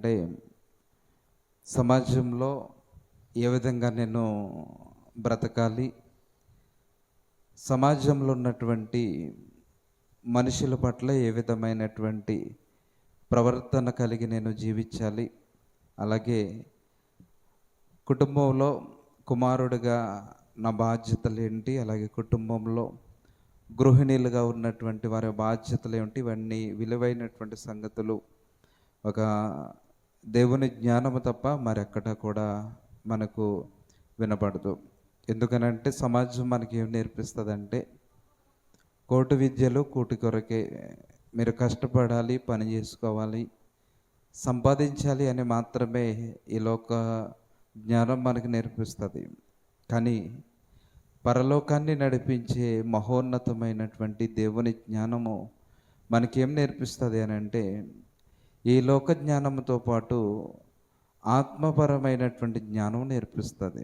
అంటే సమాజంలో ఏ విధంగా నేను బ్రతకాలి, సమాజంలో ఉన్నటువంటి మనుషుల పట్ల ఏ విధమైనటువంటి ప్రవర్తన కలిగి నేను జీవించాలి, అలాగే కుటుంబంలో కుమారుడిగా నా బాధ్యతలు ఏంటి, అలాగే కుటుంబంలో గృహిణీలుగా ఉన్నటువంటి వారి బాధ్యతలు ఏమిటి, ఇవన్నీ విలువైనటువంటి సంగతులు ఒక దేవుని జ్ఞానము తప్ప మరెక్కడ కూడా మనకు వినపడదు. ఎందుకనంటే సమాజం మనకి ఏం నేర్పిస్తుందంటే కోటి విద్యలు కూటి కొరకే, మీరు కష్టపడాలి, పని చేసుకోవాలి, సంపాదించాలి అని మాత్రమే ఈ లోక జ్ఞానం మనకు నేర్పిస్తుంది. కానీ పరలోకాన్ని నడిపించే మహోన్నతమైనటువంటి దేవుని జ్ఞానము మనకేం నేర్పిస్తుంది అని అంటే ఈ లోక జ్ఞానంతో పాటు ఆత్మపరమైనటువంటి జ్ఞానం నేర్పిస్తుంది.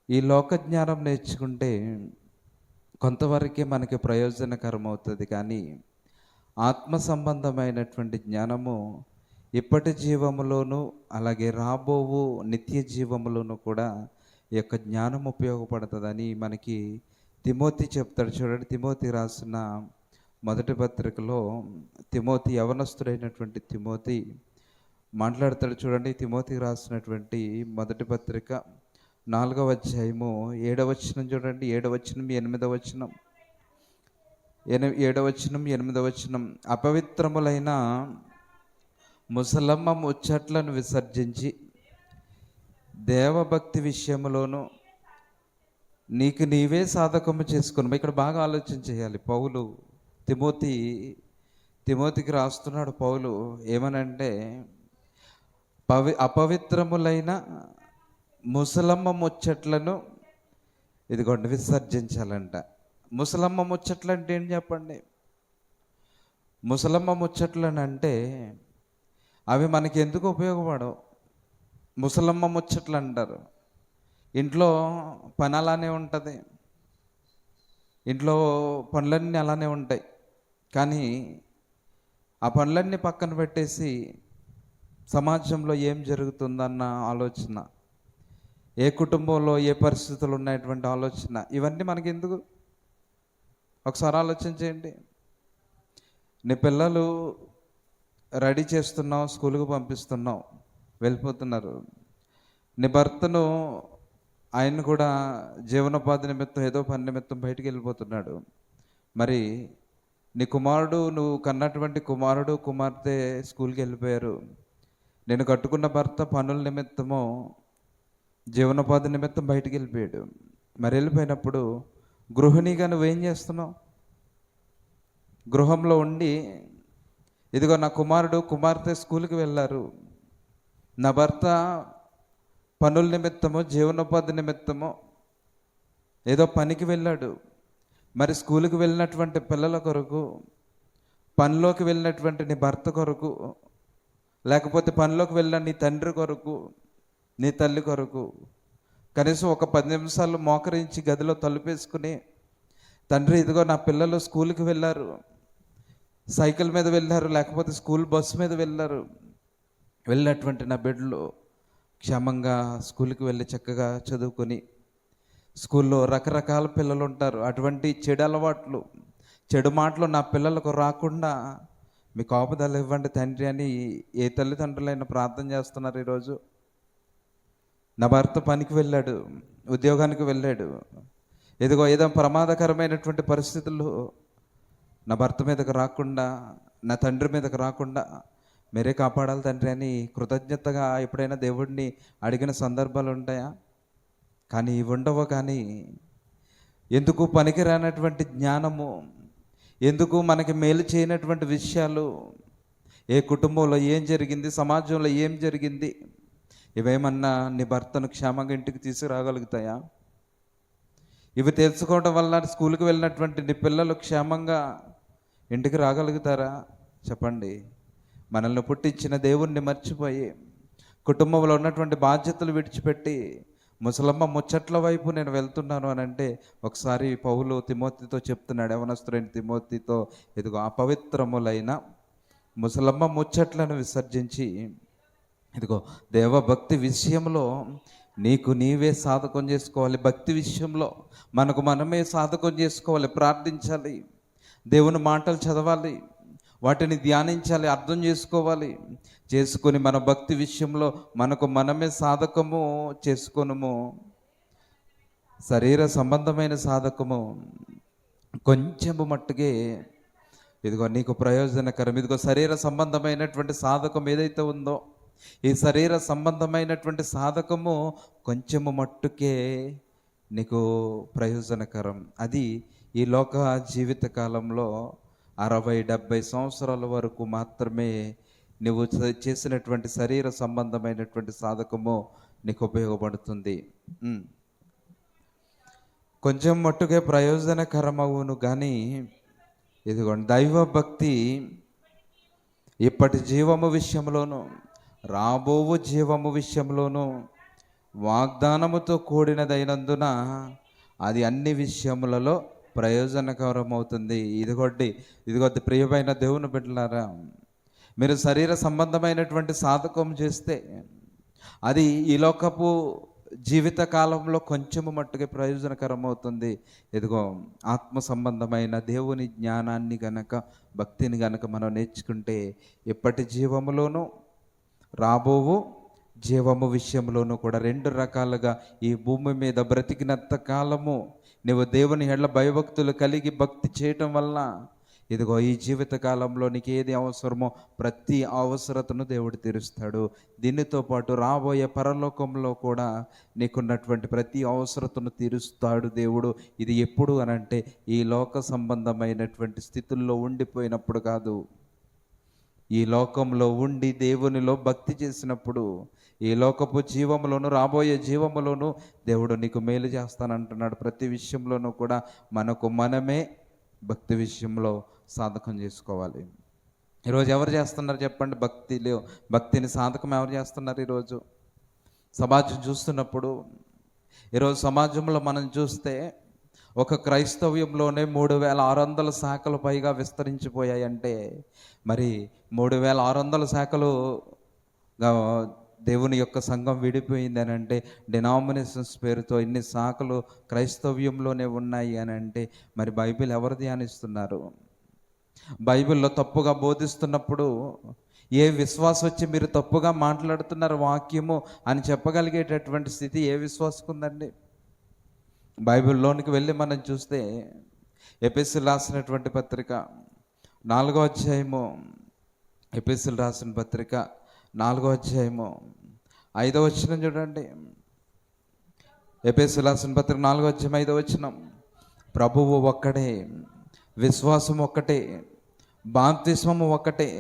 ఈ లోక జ్ఞానం నేర్చుకుంటే కొంతవరకే మనకి ప్రయోజనకరం అవుతుంది, కానీ ఆత్మ సంబంధమైనటువంటి జ్ఞానము ఇప్పటి జీవములోను అలాగే రాబోవు నిత్య జీవములోను కూడా ఈ యొక్క జ్ఞానం ఉపయోగపడుతుందని మనకి తిమోతి చెప్తాడు. చూడండి, తిమోతి రాసిన మొదటి పత్రికలో తిమోతి, యవనస్తుడైనటువంటి తిమోతి మాట్లాడతాడు. చూడండి, తిమోతి రాసినటువంటి మొదటి పత్రిక 4వ అధ్యాయము 7వ వచనం చూడండి. 7వ వచనం 8వ వచనం 7వ వచనం 8వ వచనం. అపవిత్రములైన ముసలమ్మ ముచ్చట్లను విసర్జించి దేవభక్తి విషయంలోనూ నీకు నీవే సాధకము చేసుకుని. ఇక్కడ బాగా ఆలోచన చేయాలి. పౌలు తిమోతికి రాస్తున్నాడు. పౌలు ఏమనంటే అపవిత్రములైన ముసలమ్మ ముచ్చట్లను ఇదిగోండి విసర్జించాలంట. ముసలమ్మ ముచ్చట్లు అంటే ఏం చెప్పండి? ముసలమ్మ ముచ్చట్లను అంటే అవి మనకి ఎందుకు ఉపయోగపడవు. ముసలమ్మ ముచ్చట్లు అంటారు. ఇంట్లో పని అలానే ఉంటుంది, ఇంట్లో పనులన్నీ అలానే ఉంటాయి. కానీ ఆ పనులన్నీ పక్కన పెట్టేసి సమాజంలో ఏం జరుగుతుందన్న ఆలోచన, ఏ కుటుంబంలో ఏ పరిస్థితులు ఉన్నటువంటి ఆలోచన, ఇవన్నీ మనకి ఎందుకు? ఒకసారి ఆలోచన చేయండి. నీ పిల్లలు రెడీ చేస్తున్నావు, స్కూల్కి పంపిస్తున్నావు, వెళ్ళిపోతున్నారు. నీ భర్తను, ఆయన కూడా జీవనోపాధి నిమిత్తం ఏదో పని నిమిత్తం బయటికి వెళ్ళిపోతున్నాడు. మరి నీ కుమారుడు, నువ్వు కన్నటువంటి కుమారుడు కుమార్తె స్కూల్కి వెళ్ళిపోయారు. నేను కట్టుకున్న భర్త పనుల నిమిత్తమో జీవనోపాధి నిమిత్తం బయటికి వెళ్ళిపోయాడు. మరి వెళ్ళిపోయినప్పుడు గృహిణిగా నువ్వేం చేస్తున్నావు? గృహంలో ఉండి ఇదిగో నా కుమారుడు కుమార్తె స్కూల్కి వెళ్ళారు, నా భర్త పనుల నిమిత్తమో జీవనోపాధి నిమిత్తమో ఏదో పనికి వెళ్ళాడు. మరి స్కూల్కి వెళ్ళినటువంటి పిల్లల కొరకు, పనిలోకి వెళ్ళినటువంటి నీ భర్త కొరకు, లేకపోతే పనిలోకి వెళ్ళిన నీ తండ్రి కొరకు, నీ తల్లి కొరకు కనీసం ఒక 10 నిమిషాలు మోకరించి గదిలో తలుపేసుకుని, తండ్రి ఇదిగో నా పిల్లలు స్కూల్కి వెళ్ళారు, సైకిల్ మీద వెళ్ళారు, లేకపోతే స్కూల్ బస్సు మీద వెళ్ళారు, వెళ్ళినటువంటి నా బిడ్డలు క్షేమంగా స్కూల్కి వెళ్ళి చక్కగా చదువుకొని, స్కూల్లో రకరకాల పిల్లలు ఉంటారు, అటువంటి చెడు అలవాట్లు, చెడు మాటలు నా పిల్లలకు రాకుండా మీ కాపుదల ఇవ్వండి తండ్రి అని ఏ తల్లిదండ్రులైనా ప్రార్థన చేస్తున్నారు ఈరోజు. నా భర్త పనికి వెళ్ళాడు, ఉద్యోగానికి వెళ్ళాడు, ఇదిగో ఏదో ప్రమాదకరమైనటువంటి పరిస్థితులు నా భర్త మీదకు రాకుండా, నా తండ్రి మీదకు రాకుండా మీరే కాపాడాలి తండ్రి అని కృతజ్ఞతగా ఎప్పుడైనా దేవుడిని అడిగిన సందర్భాలు ఉంటాయా? కానీ ఇవి ఉండవు. కానీ ఎందుకు పనికిరానటువంటి జ్ఞానము, ఎందుకు మనకి మేలు చేయనటువంటి విషయాలు, ఏ కుటుంబంలో ఏం జరిగింది, సమాజంలో ఏం జరిగింది, ఇవేమన్నా నీ భర్తను క్షేమంగా ఇంటికి తీసుకురాగలుగుతాయా? ఇవి తెలుసుకోవడం వల్ల స్కూల్కి వెళ్ళినటువంటి నీ పిల్లలు క్షేమంగా ఇంటికి రాగలుగుతారా? చెప్పండి. మనల్ని పుట్టించిన దేవుణ్ణి మర్చిపోయి, కుటుంబంలో ఉన్నటువంటి బాధ్యతలు విడిచిపెట్టి ముసలమ్మ ముచ్చట్ల వైపు నేను వెళ్తున్నాను అని అంటే, ఒకసారి పౌలు తిమోతితో చెప్తున్నాడు, యవనస్తుడైన తిమోతితో, ఇదిగో అపవిత్రములైన ముసలమ్మ ముచ్చట్లను విసర్జించి ఇదిగో దేవభక్తి విషయంలో నీకు నీవే సాధకం చేసుకోవాలి. భక్తి విషయంలో మనకు మనమే సాధకం చేసుకోవాలి. ప్రార్థించాలి, దేవుని మాటలు చదవాలి, వాటిని ధ్యానించాలి, అర్థం చేసుకోవాలి. చేసుకొని మన భక్తి విషయంలో మనకు మనమే సాధకము చేసుకొనుము. శరీర సంబంధమైన సాధకము కొంచెము మట్టుకే ఇదిగో నీకు ప్రయోజనకరం. ఇదిగో శరీర సంబంధమైనటువంటి సాధకం ఏదైతే ఉందో, ఈ శరీర సంబంధమైనటువంటి సాధకము కొంచెము మట్టుకే నీకు ప్రయోజనకరం. అది ఈ లోక జీవిత కాలంలో 60-70 సంవత్సరాల వరకు మాత్రమే నువ్వు చేసినటువంటి శరీర సంబంధమైనటువంటి సాధకము నీకు ఉపయోగపడుతుంది. కొంచెం మట్టుకే ప్రయోజనకరమవును. కానీ ఇదిగోండి, దైవభక్తి ఇప్పటి జీవము విషయంలోనూ రాబోవు జీవము విషయంలోనూ వాగ్దానముతో కూడినదైనందున అది అన్ని విషయములలో ప్రయోజనకరమవుతుంది. ఇదిగొద్ది ప్రియమైన దేవుని బిడ్డలారా, మీరు శరీర సంబంధమైనటువంటి సాధకం చేస్తే అది ఈ లోకపు జీవిత కాలంలో కొంచెము మట్టుగా ప్రయోజనకరం అవుతుంది. ఇదిగో ఆత్మ సంబంధమైన దేవుని జ్ఞానాన్ని గనక, భక్తిని గనక మనం నేర్చుకుంటే ఇప్పటి జీవములోనూ రాబోవు జీవము విషయంలోనూ కూడా 2 రకాలుగా ఈ భూమి మీద బ్రతికినంత కాలము నువ్వు దేవుని ఎడల భయభక్తులు కలిగి భక్తి చేయటం వలన ఇదిగో ఈ జీవిత కాలంలో నీకు ఏది అవసరమో ప్రతి అవసరతను దేవుడు తీరుస్తాడు. దీనితో పాటు రాబోయే పరలోకంలో కూడా నీకున్నటువంటి ప్రతి అవసరతను తీరుస్తాడు దేవుడు. ఇది ఎప్పుడు అనంటే ఈ లోక సంబంధమైనటువంటి స్థితుల్లో ఉండిపోయినప్పుడు కాదు, ఈ లోకంలో ఉండి దేవునిలో భక్తి చేసినప్పుడు, ఈ లోకపు జీవములోను రాబోయే జీవములోను దేవుడు నీకు మేలు చేస్తానంటున్నాడు. ప్రతి విషయంలోనూ కూడా మనకు మనమే భక్తి విషయంలో సాధకం చేసుకోవాలి. ఈరోజు ఎవరు చేస్తున్నారు చెప్పండి? భక్తిని సాధకం ఎవరు చేస్తున్నారు? ఈరోజు సమాజం చూస్తున్నప్పుడు, ఈరోజు సమాజంలో మనం చూస్తే ఒక క్రైస్తవ్యంలోనే 3600 శాఖలు పైగా విస్తరించిపోయాయంటే, మరి 3600 శాఖలుగా దేవుని యొక్క సంఘం విడిపోయింది అని అంటే, డినామినేషన్స్ పేరుతో ఇన్ని శాఖలు క్రైస్తవ్యంలోనే ఉన్నాయి అని అంటే, మరి బైబిల్ ఎవరు ధ్యానిస్తున్నారు? బైబిల్లో తప్పుగా బోధిస్తున్నప్పుడు ఏ విశ్వాసం వచ్చి మీరు తప్పుగా మాట్లాడుతున్నారు వాక్యము అని చెప్పగలిగేటటువంటి స్థితి ఏ విశ్వాసకు ఉందండి? బైబిల్లోనికి వెళ్ళి మనం చూస్తే ఎపిసిల్ రాసినటువంటి పత్రిక 4వ అధ్యాయము, ఎపిసిల్ రాసిన పత్రిక 4వ అధ్యాయము 5వ వచనం చూడండి. ఎపిసిల్ రాసిన పత్రిక 4వ అధ్యాయం 5వ వచనం, ప్రభువు ఒక్కడే, విశ్వాసం ఒక్కటే, బాప్తిస్మము ఒక్కటే,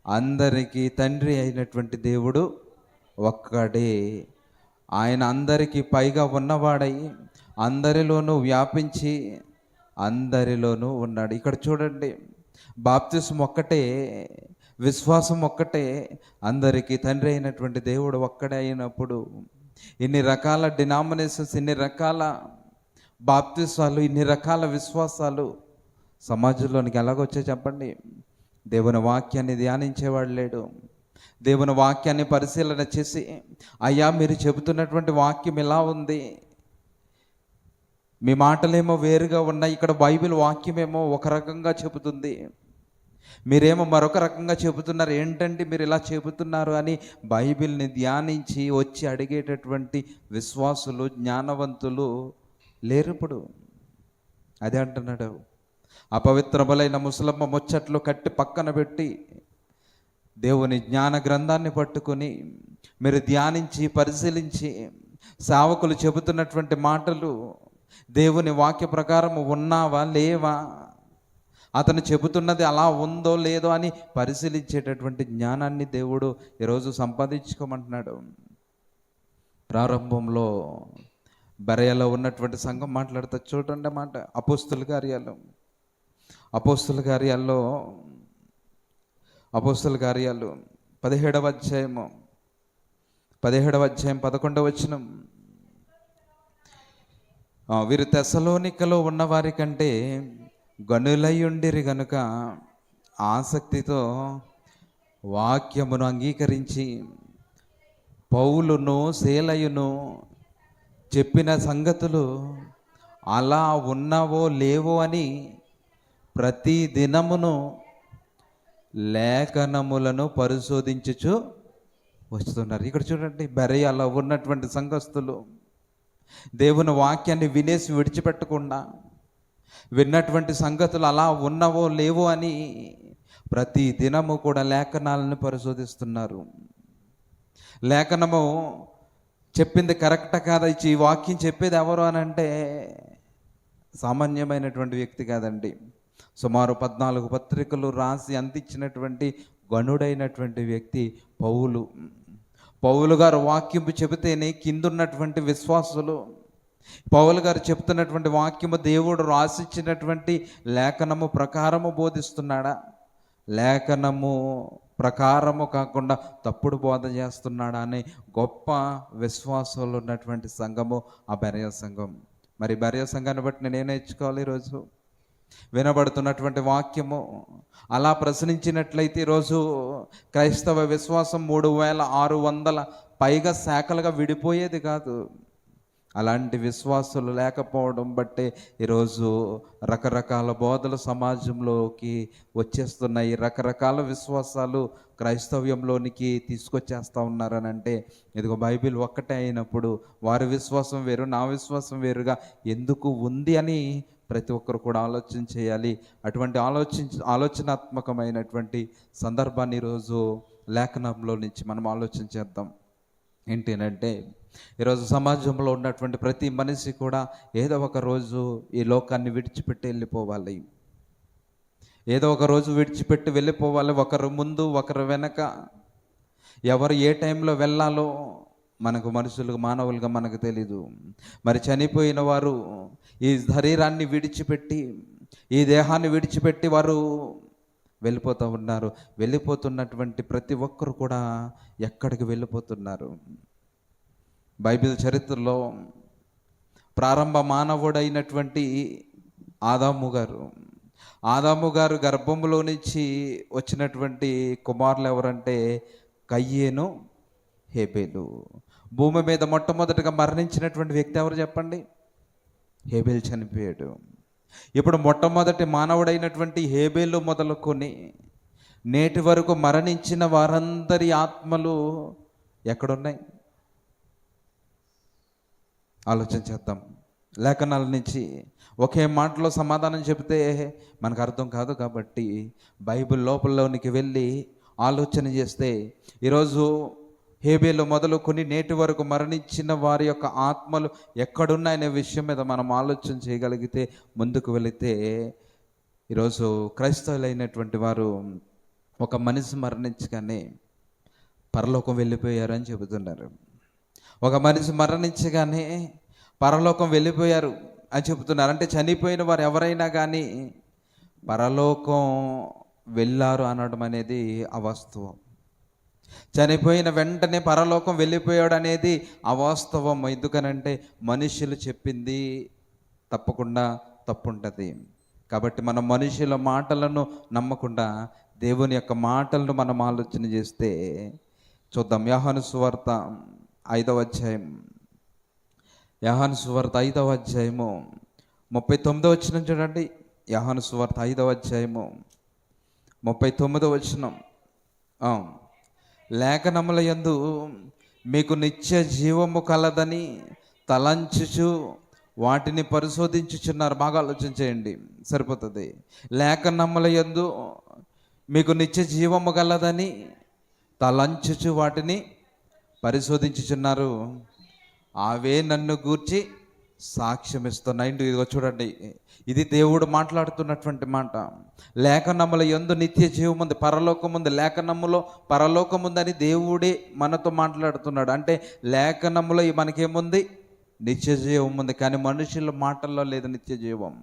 అందరికీ తండ్రి అయినటువంటి దేవుడు ఒక్కడే. ఆయన అందరికీ పైగా ఉన్నవాడై అందరిలోనూ వ్యాపించి అందరిలోనూ ఉన్నాడు. ఇక్కడ చూడండి, బాప్తిస్మం ఒక్కటే, విశ్వాసం ఒక్కటే, అందరికీ తండ్రి అయినటువంటి దేవుడు ఒక్కడే అయినప్పుడు ఇన్ని రకాల డినామినేషన్స్, ఇన్ని రకాల బాప్తిస్వాలు, ఇన్ని రకాల విశ్వాసాలు సమాజంలోనికి ఎలాగొచ్చాయి చెప్పండి? దేవుని వాక్యాన్ని ధ్యానించేవాడు లేడు. దేవుని వాక్యాన్ని పరిశీలన చేసి, అయ్యా మీరు చెబుతున్నటువంటి వాక్యం ఎలా ఉంది, మీ మాటలేమో వేరుగా ఉన్నాయి, ఇక్కడ బైబిల్ వాక్యమేమో ఒక రకంగా చెబుతుంది, మీరేమో మరొక రకంగా చెబుతున్నారు, ఏంటంటే మీరు ఇలా చెబుతున్నారు అని బైబిల్ని ధ్యానించి వచ్చి అడిగేటటువంటి విశ్వాసులు, జ్ఞానవంతులు లేరు ఇప్పుడు. అదే అంటున్నాడు, అపవిత్రములైన ముసలమ్మ ముచ్చట్లు కట్టి పక్కన పెట్టి దేవుని జ్ఞాన గ్రంథాన్ని పట్టుకొని మీరు ధ్యానించి పరిశీలించి సేవకులు చెబుతున్నటువంటి మాటలు దేవుని వాక్య ప్రకారం ఉన్నావా లేవా, అతను చెబుతున్నది అలా ఉందో లేదో అని పరిశీలించేటటువంటి జ్ఞానాన్ని దేవుడు ఈరోజు సంపాదించుకోమంటున్నాడు. ప్రారంభంలో బెరయలో ఉన్నటువంటి సంఘం మాట్లాడుతూ చూడండి మాట, అపోస్తుల కార్యాల్లో 17వ అధ్యాయం 11వ వచనం, వీరు తెస్సలోనికలో ఉన్నవారి కంటే గనులయ్యుండిరి గనుక ఆసక్తితో వాక్యమును అంగీకరించి పౌలును శీలయును చెప్పిన సంగతులు అలా ఉన్నావో లేవో అని ప్రతి దినమును లేఖనములను పరిశోధించుచు వస్తున్నారు. ఇక్కడ చూడండి, బెరయాలో ఉన్నటువంటి సంఘస్థులు దేవుని వాక్యాన్ని వినేసి విడిచిపెట్టకుండా విన్నటువంటి సంగతులు అలా ఉన్నవో లేవో అని ప్రతి దినము కూడా లేఖనాలను పరిశోధిస్తున్నారు. లేఖనము చెప్పింది కరెక్టా కాదా, ఈ వాక్యం చెప్పేది ఎవరు అని అంటే సామాన్యమైనటువంటి వ్యక్తి కాదండి. సుమారు 14 పత్రికలు రాసి అందించినటువంటి గణుడైనటువంటి వ్యక్తి పౌలు గారు వాక్యము చెబితేనే కిందున్నటువంటి విశ్వాసులు పౌలు గారు చెప్తున్నటువంటి వాక్యము దేవుడు రాసిచ్చినటువంటి లేఖనము ప్రకారము బోధిస్తున్నాడా, లేఖనము ప్రకారము కాకుండా తప్పుడు బోధ చేస్తున్నాడా అనే గొప్ప విశ్వాసాలు ఉన్నటువంటి సంఘము ఆ బెరయ సంఘం. మరి బెరయ సంఘాన్ని బట్టి నేనేం నేర్చుకోవాలి? ఈరోజు వినబడుతున్నటువంటి వాక్యము అలా ప్రశ్నించినట్లయితే ఈరోజు క్రైస్తవ విశ్వాసం 3600 పైగా శాఖలుగా విడిపోయేది కాదు. అలాంటి విశ్వాసులు లేకపోవడం బట్టే ఈరోజు రకరకాల బోధలు సమాజంలోకి వచ్చేస్తున్నాయి. రకరకాల విశ్వాసాలు క్రైస్తవ్యంలోనికి తీసుకొచ్చేస్తూ ఉన్నారని అంటే ఇదిగో బైబిల్ ఒక్కటే అయినప్పుడు వారి విశ్వాసం వేరు, నా విశ్వాసం వేరుగా ఎందుకు ఉంది అని ప్రతి ఒక్కరు కూడా ఆలోచన చేయాలి. అటువంటి ఆలోచనాత్మకమైనటువంటి సందర్భాన్ని ఈరోజు లేఖనంలో నుంచి మనం ఆలోచన చేద్దాం. ఏంటంటే ఈరోజు సమాజంలో ఉన్నటువంటి ప్రతి మనిషి కూడా ఏదో ఒక రోజు ఈ లోకాన్ని విడిచిపెట్టి వెళ్ళిపోవాలి. ఏదో ఒక రోజు విడిచిపెట్టి వెళ్ళిపోవాలి. ఒకరు ముందు ఒకరు వెనక. ఎవరు ఏ టైంలో వెళ్ళాలో మనకు మనుషులుగా మానవులుగా మనకు తెలీదు. మరి చనిపోయిన వారు ఈ శరీరాన్ని విడిచిపెట్టి ఈ దేహాన్ని విడిచిపెట్టి వారు వెళ్ళిపోతూ ఉన్నారు. వెళ్ళిపోతున్నటువంటి ప్రతి ఒక్కరు కూడా ఎక్కడికి వెళ్ళిపోతున్నారు? బైబిల్ చరిత్రలో ప్రారంభ మానవుడైనటువంటి ఆదాము గారు గర్భంలో నుంచి వచ్చినటువంటి కుమారులు ఎవరంటే కయ్యేను, హేబేలు. భూమి మీద మొట్టమొదటిగా మరణించినటువంటి వ్యక్తి ఎవరు చెప్పండి? హేబేలు చనిపోయాడు. ఇప్పుడు మొట్టమొదటి మానవుడైనటువంటి హేబేలు మొదలుకొని నేటి వరకు మరణించిన వారందరి ఆత్మలు ఎక్కడున్నాయి? ఆలోచన చేద్దాం. లేఖనాల నుంచి ఒకే మాటలో సమాధానం చెబితే మనకు అర్థం కాదు. కాబట్టి బైబిల్ లోపలలోనికి వెళ్ళి ఆలోచన చేస్తే ఈరోజు హేబేలు మొదలుకొని నేటి వరకు మరణించిన వారి యొక్క ఆత్మలు ఎక్కడున్నాయనే విషయం మీద మనం ఆలోచన చేయగలిగితే ముందుకు వెళితే ఈరోజు క్రైస్తవులైనటువంటి వారు ఒక మనిషి మరణించగానే పరలోకం వెళ్ళిపోయారని చెబుతున్నారు. ఒక మనిషి మరణించగానే పరలోకం వెళ్ళిపోయారు అని చెబుతున్నారు. అంటే చనిపోయిన వారు ఎవరైనా కానీ పరలోకం వెళ్ళారు అనడం అనేది అవాస్తవం. చనిపోయిన వెంటనే పరలోకం వెళ్ళిపోయాడు అనేది అవాస్తవం. ఎందుకనంటే మనుషులు చెప్పింది తప్పకుండా తప్పు ఉంటుంది. కాబట్టి మనం మనుషుల మాటలను నమ్మకుండా దేవుని యొక్క మాటలను మనం ఆలోచన చేస్తే చూద్దాం. యోహాను సువార్త 5వ అధ్యాయం, యోహాను సువార్త 5వ అధ్యాయము 39వ వచనం చూడండి. యోహాను సువార్త 5వ అధ్యాయము 39వ వచనం. లేఖనముల యందు మీకు నిత్య జీవము కలదని తలంచుచు వాటిని పరిశోధించుచున్నారు. బాగా ఆలోచన చేయండి, సరిపోతుంది. లేఖనముల యందు మీకు నిత్య జీవము కలదని తలంచుచు వాటిని పరిశోధించుచున్నారు, అవే నన్ను గూర్చి సాక్ష్యం ఇస్తున్నాయి. ఇదిగో చూడండి, ఇది దేవుడు మాట్లాడుతున్నటువంటి మాట. లేఖనముల యందు నిత్య జీవం ఉంది, పరలోకం ఉంది. లేఖనములో పరలోకం ఉందని దేవుడే మనతో మాట్లాడుతున్నాడు. అంటే లేఖనములో మనకేముంది? నిత్య జీవం ఉంది. కానీ మనుషుల మాటల్లో లేదు నిత్య జీవం.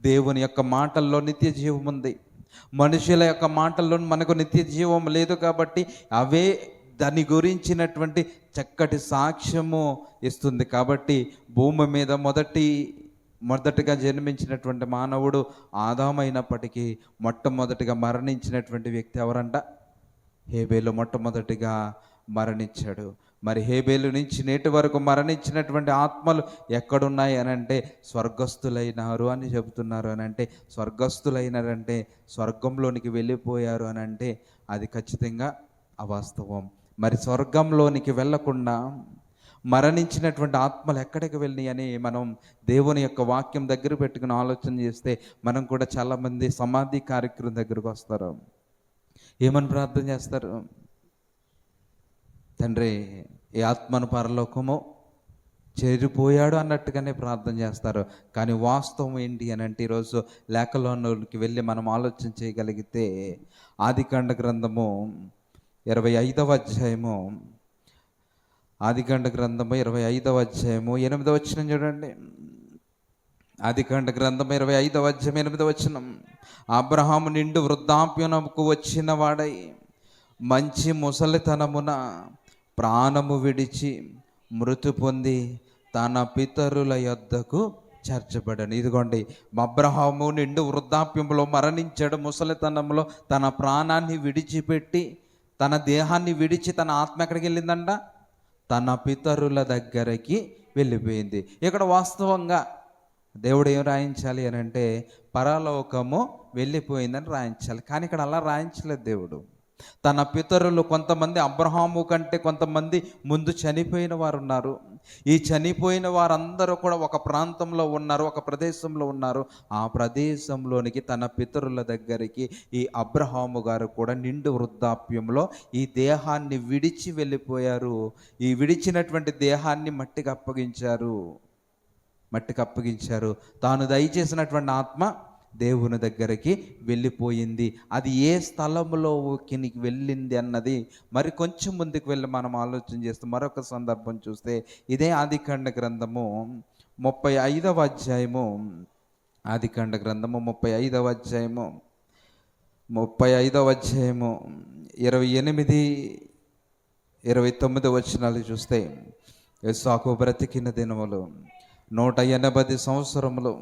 దేవుని యొక్క మాటల్లో నిత్య జీవం ఉంది. మనుషుల యొక్క మాటల్లో మనకు నిత్య జీవం లేదు. కాబట్టి అవే దాని గురించినటువంటి చక్కటి సాక్ష్యము ఇస్తుంది. కాబట్టి భూమి మీద మొదటిగా జన్మించినటువంటి మానవుడు ఆదామైనప్పటికీ మొట్టమొదటిగా మరణించినటువంటి వ్యక్తి ఎవరంట? హేబేలు మొట్టమొదటిగా మరణించాడు. మరి హేబేలు నుంచి నేటి వరకు మరణించినటువంటి ఆత్మలు ఎక్కడున్నాయి అని అంటే స్వర్గస్థులైనారు అని చెబుతున్నారు. అని అంటే స్వర్గస్థులైనారంటే స్వర్గంలోనికి వెళ్ళిపోయారు అని అంటే అది ఖచ్చితంగా అవాస్తవం. మరి స్వర్గంలోనికి వెళ్ళకుండా మరణించినటువంటి ఆత్మలు ఎక్కడికి వెళ్ళినాయి అని మనం దేవుని యొక్క వాక్యం దగ్గర పెట్టుకుని ఆలోచన చేస్తే మనం కూడా చాలామంది సమాధి కార్యక్రమం దగ్గరకు వస్తారు. ఏమని ప్రార్థన చేస్తారు? తండ్రి, ఈ ఆత్మను పరలోకము చేరిపోయాడు అన్నట్టుగానే ప్రార్థన చేస్తారు. కానీ వాస్తవం ఏంటి అని అంటే ఈరోజు లేఖలోకి వెళ్ళి మనం ఆలోచన చేయగలిగితే ఆదికాండ గ్రంథము 25వ అధ్యాయము, ఆదికాండ గ్రంథము 25వ అధ్యాయము 8వ వచనం చూడండి. ఆదికాండ గ్రంథం 25వ అధ్యాయం 8వ వచనం. అబ్రహాము నిండు వృద్ధాప్యమునకు వచ్చిన వాడై మంచి ముసలితనమున ప్రాణము విడిచి మృతి పొంది తన పితరుల యొద్దకు చేర్చబడను. ఇదిగోండి, అబ్రహాము నిండు వృద్ధాప్యంలో మరణించాడు. ముసలితనంలో తన ప్రాణాన్ని విడిచిపెట్టి, తన దేహాన్ని విడిచి తన ఆత్మ ఎక్కడికి వెళ్ళిందంట? తన పితరుల దగ్గరికి వెళ్ళిపోయింది. ఇక్కడ వాస్తవంగా దేవుడు ఏం రాయించాలి అని అంటే పరలోకము వెళ్ళిపోయిందని రాయించాలి. కానీ ఇక్కడ అలా రాయించలేదు దేవుడు. తన పితరులు కొంతమంది అబ్రహాము కంటే కొంతమంది ముందు చనిపోయిన వారు ఉన్నారు. ఈ చనిపోయిన వారందరూ కూడా ఒక ప్రాంతంలో ఉన్నారు, ఒక ప్రదేశంలో ఉన్నారు. ఆ ప్రదేశంలోనికి తన పితరుల దగ్గరికి ఈ అబ్రహాము గారు కూడా నిండు వృద్ధాప్యంలో ఈ దేహాన్ని విడిచి వెళ్ళిపోయారు. ఈ విడిచినటువంటి దేహాన్ని మట్టికి అప్పగించారు. తాను దయచేసినటువంటి ఆత్మ దేవుని దగ్గరికి వెళ్ళిపోయింది. అది ఏ స్థలంలోకి వెళ్ళింది అన్నది మరి కొంచెం ముందుకు వెళ్ళి మనం ఆలోచన చేస్తే మరొక సందర్భం చూస్తే ఇదే ఆదికాండ గ్రంథము 35వ అధ్యాయము, ఆదికాండ గ్రంథము 35వ అధ్యాయము 28, 29 వచనాలు చూస్తే ఇస్సాకు బ్రతికిన దినములు 180 సంవత్సరములు.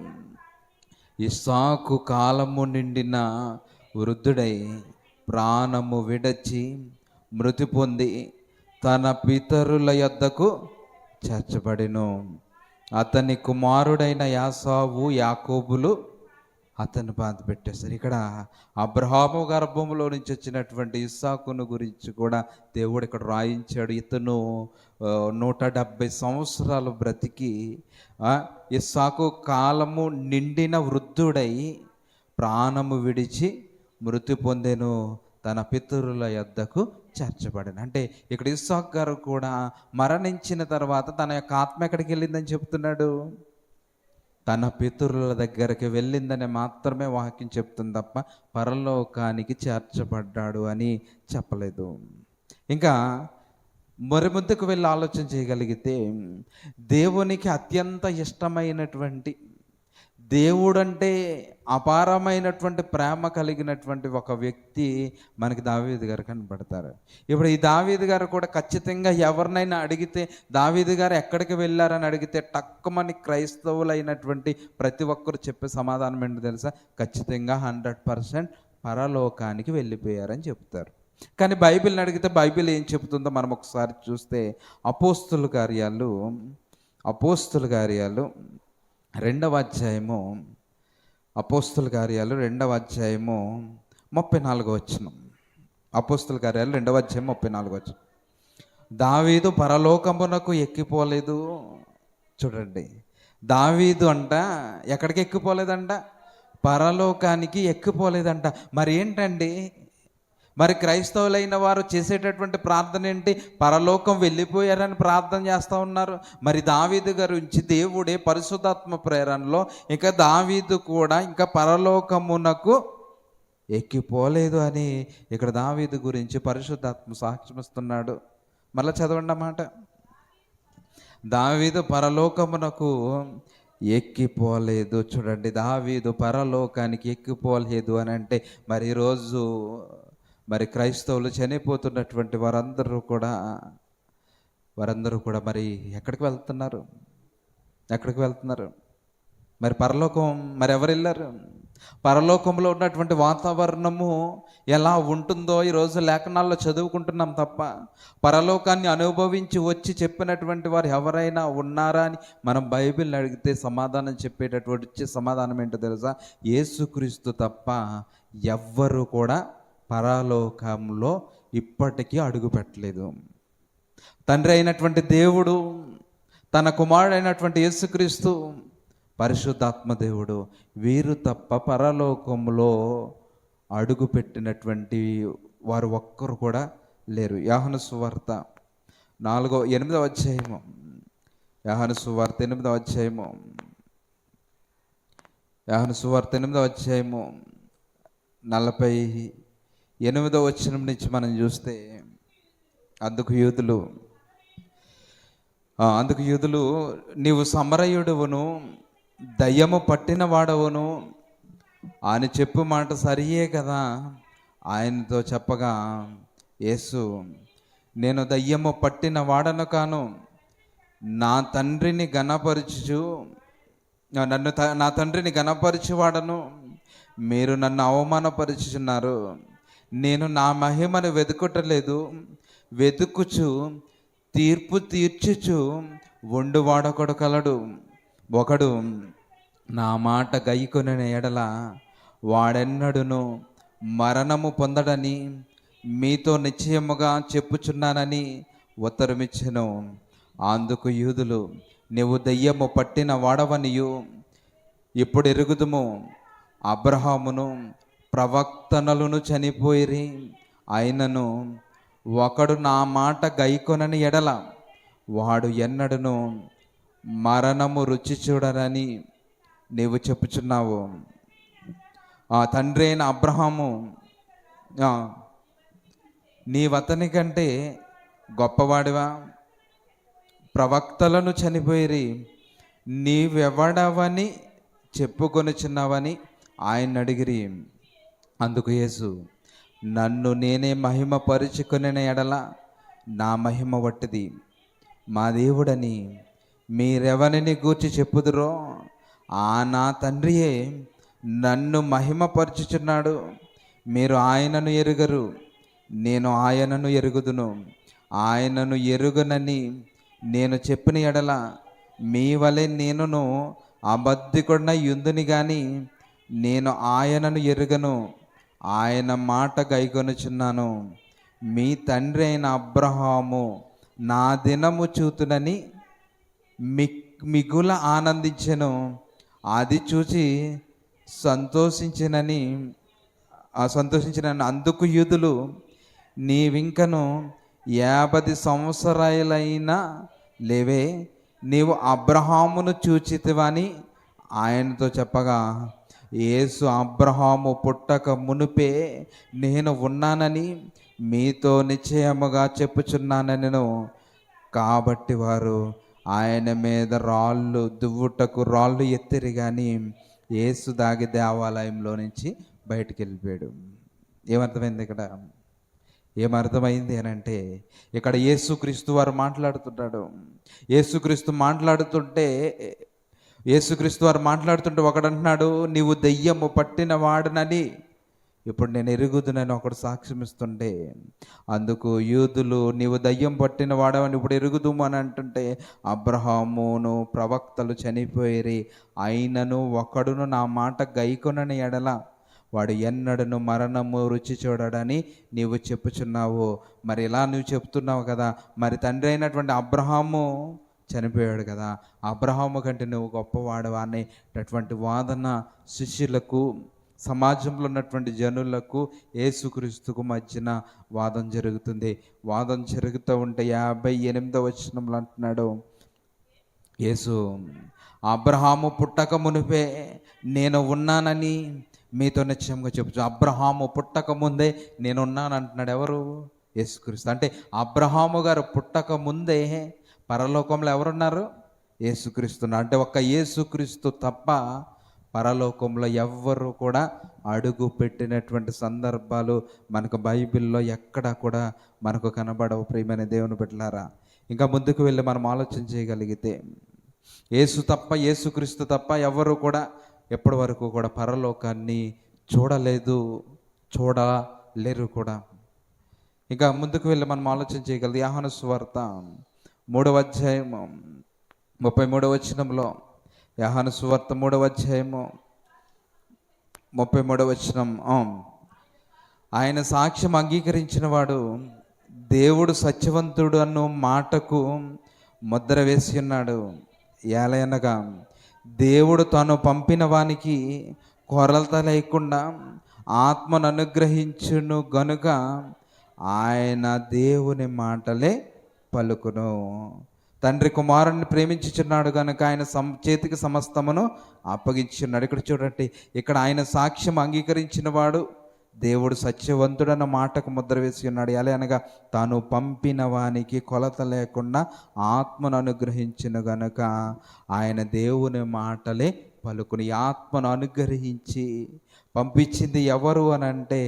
ఇస్సాకు కాలము నిండిన వృద్ధుడై ప్రాణము విడచి మృతి పొంది తన పితరుల యొద్దకు చేర్చబడెను. అతని కుమారుడైన యాసావు, యాకోబులు అతన్ని బాధ పెట్టేశారు. ఇక్కడ అబ్రహాము గర్భంలో నుంచి వచ్చినటువంటి ఇస్సాకును గురించి కూడా దేవుడు ఇక్కడ రాయించాడు. ఇతను 170 సంవత్సరాలు బ్రతికి ఇస్సాకు కాలము నిండిన వృద్ధుడై ప్రాణము విడిచి మృతి పొందెను, తన పితరుల యొద్దకు చేర్చబడను. అంటే ఇక్కడ ఇస్సాకు గారు కూడా మరణించిన తర్వాత తన యొక్క ఆత్మ ఎక్కడికి వెళ్ళిందని చెప్తున్నాడు? తన పితరుల దగ్గరికి వెళ్ళిందని మాత్రమే వాక్యం చెప్తుంది తప్ప పరలోకానికి చేర్చబడ్డాడు అని చెప్పలేదు. ఇంకా మరి ముందుకు వెళ్ళి ఆలోచన చేయగలిగితే దేవునికి అత్యంత ఇష్టమైనటువంటి, దేవుడంటే అపారమైనటువంటి ప్రేమ కలిగినటువంటి ఒక వ్యక్తి మనకి దావీదు గారు కనబడతారు. ఇప్పుడు ఈ దావీదు గారు కూడా ఖచ్చితంగా ఎవరినైనా అడిగితే దావీదు గారు ఎక్కడికి వెళ్ళారని అడిగితే టక్కుమని క్రైస్తవులైనటువంటి ప్రతి ఒక్కరు చెప్పే సమాధానం ఏంటో తెలుసా? ఖచ్చితంగా 100% పరలోకానికి వెళ్ళిపోయారని చెప్తారు. కానీ బైబిల్ని అడిగితే బైబిల్ ఏం చెబుతుందో మనం ఒకసారి చూస్తే అపోస్తుల కార్యాలు 2వ అధ్యాయము, అపోస్తుల కార్యాలు 2వ అధ్యాయము 34వ వచనం. అపోస్తుల కార్యాలు 2వ అధ్యాయం 34వ వచనం. దావీదు పరలోకమునకు ఎక్కిపోలేదు. చూడండి, దావీదు అంట ఎక్కడికి ఎక్కిపోలేదంట? పరలోకానికి ఎక్కిపోలేదంట. మరి ఏంటండి? మరి క్రైస్తవులైన వారు చేసేటటువంటి ప్రార్థన ఏంటి? పరలోకం వెళ్ళిపోయారని ప్రార్థన చేస్తూ ఉన్నారు. మరి దావీదు గురించి దేవుడే పరిశుద్ధాత్మ ప్రేరణలో ఇంకా దావీదు కూడా ఇంకా పరలోకమునకు ఎక్కిపోలేదు అని ఇక్కడ దావీదు గురించి పరిశుద్ధాత్మ సాక్ష్యమిస్తున్నాడు. మళ్ళీ చదవండి అన్నమాట. దావీదు పరలోకమునకు ఎక్కిపోలేదు. చూడండి, దావీదు పరలోకానికి ఎక్కిపోలేదు అని అంటే మరి ఈరోజు మరి క్రైస్తవులు చనిపోతున్నటువంటి వారందరూ కూడా మరి ఎక్కడికి వెళ్తున్నారు? మరి పరలోకం మరి ఎవరు వెళ్ళారు? పరలోకంలో ఉన్నటువంటి వాతావరణము ఎలా ఉంటుందో ఈరోజు లేఖనాల్లో చదువుకుంటున్నాం తప్ప పరలోకాన్ని అనుభవించి వచ్చి చెప్పినటువంటి వారు ఎవరైనా ఉన్నారా అని మనం బైబిల్ని అడిగితే సమాధానం చెప్పేటటువంటి సమాధానం ఏంటో తెలుసా? యేసుక్రీస్తు తప్ప ఎవ్వరు కూడా పరలోకంలో ఇప్పటికీ అడుగు పెట్టలేదు. తండ్రి అయినటువంటి దేవుడు, తన కుమారుడు అయినటువంటి యేసుక్రీస్తు, పరిశుద్ధాత్మ దేవుడు, వీరు తప్ప పరలోకంలో అడుగు పెట్టినటువంటి వారు ఒక్కరు కూడా లేరు. యోహాను సువార్త 8వ అధ్యాయము, యోహాను సువార్త 8వ అధ్యాయము, యోహాను సువార్త 8వ అధ్యాయము 48వ వచనం నుంచి మనం చూస్తే, అందుకు యూదులు నీవు సమరయుడువును దయ్యము పట్టిన వాడవును అని చెప్పు మాట సరియే కదా ఆయనతో చెప్పగా, యేసు నేను దయ్యము పట్టిన వాడను కాను, నా తండ్రిని గణపరిచేవాడను, మీరు నన్ను అవమానపరుచుచున్నారు. నేను నా మహిమను వెతుకుటలేదు, వెతుకుచు తీర్పు తీర్చుచు వండువాడొకడు కలడు. ఒకడు నా మాట గైకొనిన ఎడల వాడెన్నడును మరణము పొందడని మీతో నిశ్చయముగా చెప్పుచున్నానని ఉత్తరమిచ్చెను. అందుకు యూదులు, నీవు దయ్యము పట్టిన వాడవనియు ఇప్పుడు ఎరుగుదుము, అబ్రహామును ప్రవక్తనలను చనిపోయిరి, అయినను ఒకడు నా మాట గైకొనని ఎడల వాడు ఎన్నడును మరణము రుచి చూడరని నీవు చెప్పుచున్నావు. ఆ తండ్రి అయిన అబ్రహాము నీవతని కంటే గొప్పవాడివా? ప్రవక్తలను చనిపోయిరి, నీవెవడవని చెప్పుకొనుచున్నావని ఆయన అడిగిరి. అందుకు యేసు, నన్ను నేనే మహిమ పరుచుకొనిన ఎడల నా మహిమ వట్టిది. మా దేవుడని మీరెవరిని గూర్చి చెప్పుదురో ఆ నా తండ్రియే నన్ను మహిమపరచుచున్నాడు. మీరు ఆయనను ఎరుగరు, నేను ఆయనను ఎరుగుదును. ఆయనను ఎరుగనని నేను చెప్పిన ఎడల మీ వలె నేనును అబద్ధికుడినై యుందుని గాని నేను ఆయనను ఎరుగను. ఆయన మాట గైకొనుచున్నాను. మీ తండ్రి అయిన అబ్రహాము నా దినము చూతునని మిగుల ఆనందించెను, అది చూచి సంతోషించినని. అందుకు యూదులు, నీవింకను 50 సంవత్సరాలైనా లేవే, నీవు అబ్రహామును చూచితివని ఆయనతో చెప్పగా, యేసు అబ్రహాము పుట్టక మునుపే నేను ఉన్నానని మీతో నిశ్చయముగా చెప్పుచున్నానెను. కాబట్టి వారు ఆయన మీద రాళ్ళు ఎత్తిరి కానీ యేసు దాగి దేవాలయంలో నుంచి బయటికి వెళ్ళిపోయాడు. ఏమర్థమైంది ఇక్కడ? ఏమర్థమైంది అని అంటే, ఇక్కడ యేసుక్రీస్తు వారు మాట్లాడుతున్నాడు. యేసుక్రీస్తు వారు మాట్లాడుతుంటే ఒకడు అంటున్నాడు, నీవు దెయ్యము పట్టిన వాడనని ఇప్పుడు నేను ఎరుగుదునని ఒకడు సాక్ష్యం ఇస్తుంటే, అందుకు యూదులు, నీవు దయ్యం పట్టిన వాడవని ఇప్పుడు ఎరుగుదుము అని అంటుంటే, అబ్రహామును ప్రవక్తలు చనిపోయిరి, అయినను ఒకడును నా మాట గైకొనని ఎడల వాడు ఎన్నడను మరణము రుచి చూడడని నీవు చెప్పుచున్నావు. మరి ఇలా నువ్వు చెప్తున్నావు కదా, మరి తండ్రి అయినటువంటి అబ్రహాము చనిపోయాడు కదా, అబ్రహాము కంటే నువ్వు గొప్పవాడవా అనేటటువంటి వాదన శిష్యులకు, సమాజంలో ఉన్నటువంటి జనులకు యేసుక్రీస్తుకు మధ్యన వాదం జరుగుతుంది. వాదం జరుగుతూ ఉంటే 58వ వచనంలో అంటున్నాడు యేసు, అబ్రహాము పుట్టక మునిపే నేను ఉన్నానని మీతో నిశ్చయంగా చెప్పు. అబ్రహాము పుట్టక ముందే నేనున్నాను అంటున్నాడు. ఎవరు? యేసుక్రీస్తు. అంటే అబ్రహాము గారు పుట్టక ముందే పరలోకంలో ఎవరున్నారు? యేసుక్రీస్తున్నారు. అంటే ఒక్క యేసుక్రీస్తు తప్ప పరలోకంలో ఎవ్వరు కూడా అడుగు పెట్టినటువంటి సందర్భాలు మనకు బైబిల్లో ఎక్కడా కూడా మనకు కనబడవు. ప్రియమైన దేవుని బిడ్డలారా, ఇంకా ముందుకు వెళ్ళి మనం ఆలోచన చేయగలిగితే, యేసు తప్ప, యేసుక్రీస్తు తప్ప ఎవరు కూడా ఎప్పటి వరకు కూడా పరలోకాన్ని చూడలేదు, చూడలేరు కూడా. ఇక ముందుకు వెళ్ళి మనం ఆలోచన చేయగలదు. యోహాను సువార్త 3వ అధ్యాయము 33వ వచనంలో, యోహాను సువార్త 3వ అధ్యాయము 33వ వచనం, ఆయన సాక్ష్యం అంగీకరించిన వాడు దేవుడు సత్యవంతుడు అన్న మాటకు ముద్ర వేసి ఉన్నాడు. ఏలయనగా దేవుడు తాను పంపిన వానికి కొరత లేకుండా ఆత్మను అనుగ్రహించును గనుక ఆయన దేవుని మాటలే పలుకును. తండ్రి కుమారుణ్ణి ప్రేమించుచున్నాడు కనుక ఆయన చేతికి సమస్తమును అప్పగించున్నాడు. ఇక్కడ చూడండి, ఇక్కడ ఆయన సాక్ష్యం అంగీకరించిన వాడు దేవుడు సత్యవంతుడన్న మాటకు ముద్ర వేసి ఉన్నాడు. ఎలా అనగా తాను పంపిన వానికి కొలత లేకుండా ఆత్మను అనుగ్రహించిన గనుక ఆయన దేవుని మాటలే పలుకుని. ఆత్మను అనుగ్రహించి పంపించింది ఎవరు అని అంటే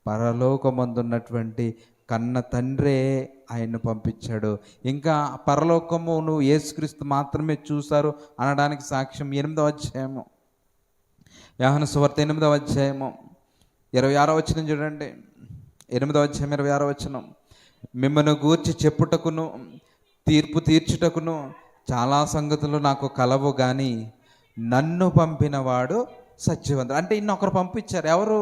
పరలోకమందున్నటువంటి కన్న తండ్రే ఆయన్ను పంపించాడు. ఇంకా పరలోకమును యేసుక్రీస్తు మాత్రమే చూశారు అనడానికి సాక్ష్యం 8వ అధ్యాయము, యోహాను సువార్త 8వ అధ్యాయము 26వ వచనం చూడండి. 8వ అధ్యాయం 26వ వచనం, మిమ్మల్ని గూర్చి చెప్పుటకును తీర్పు తీర్చుటకును చాలా సంగతులు నాకు కలవు కానీ నన్ను పంపిన వాడు సత్యవంతుడు. అంటే ఇన్నొకరు పంపించారు. ఎవరు?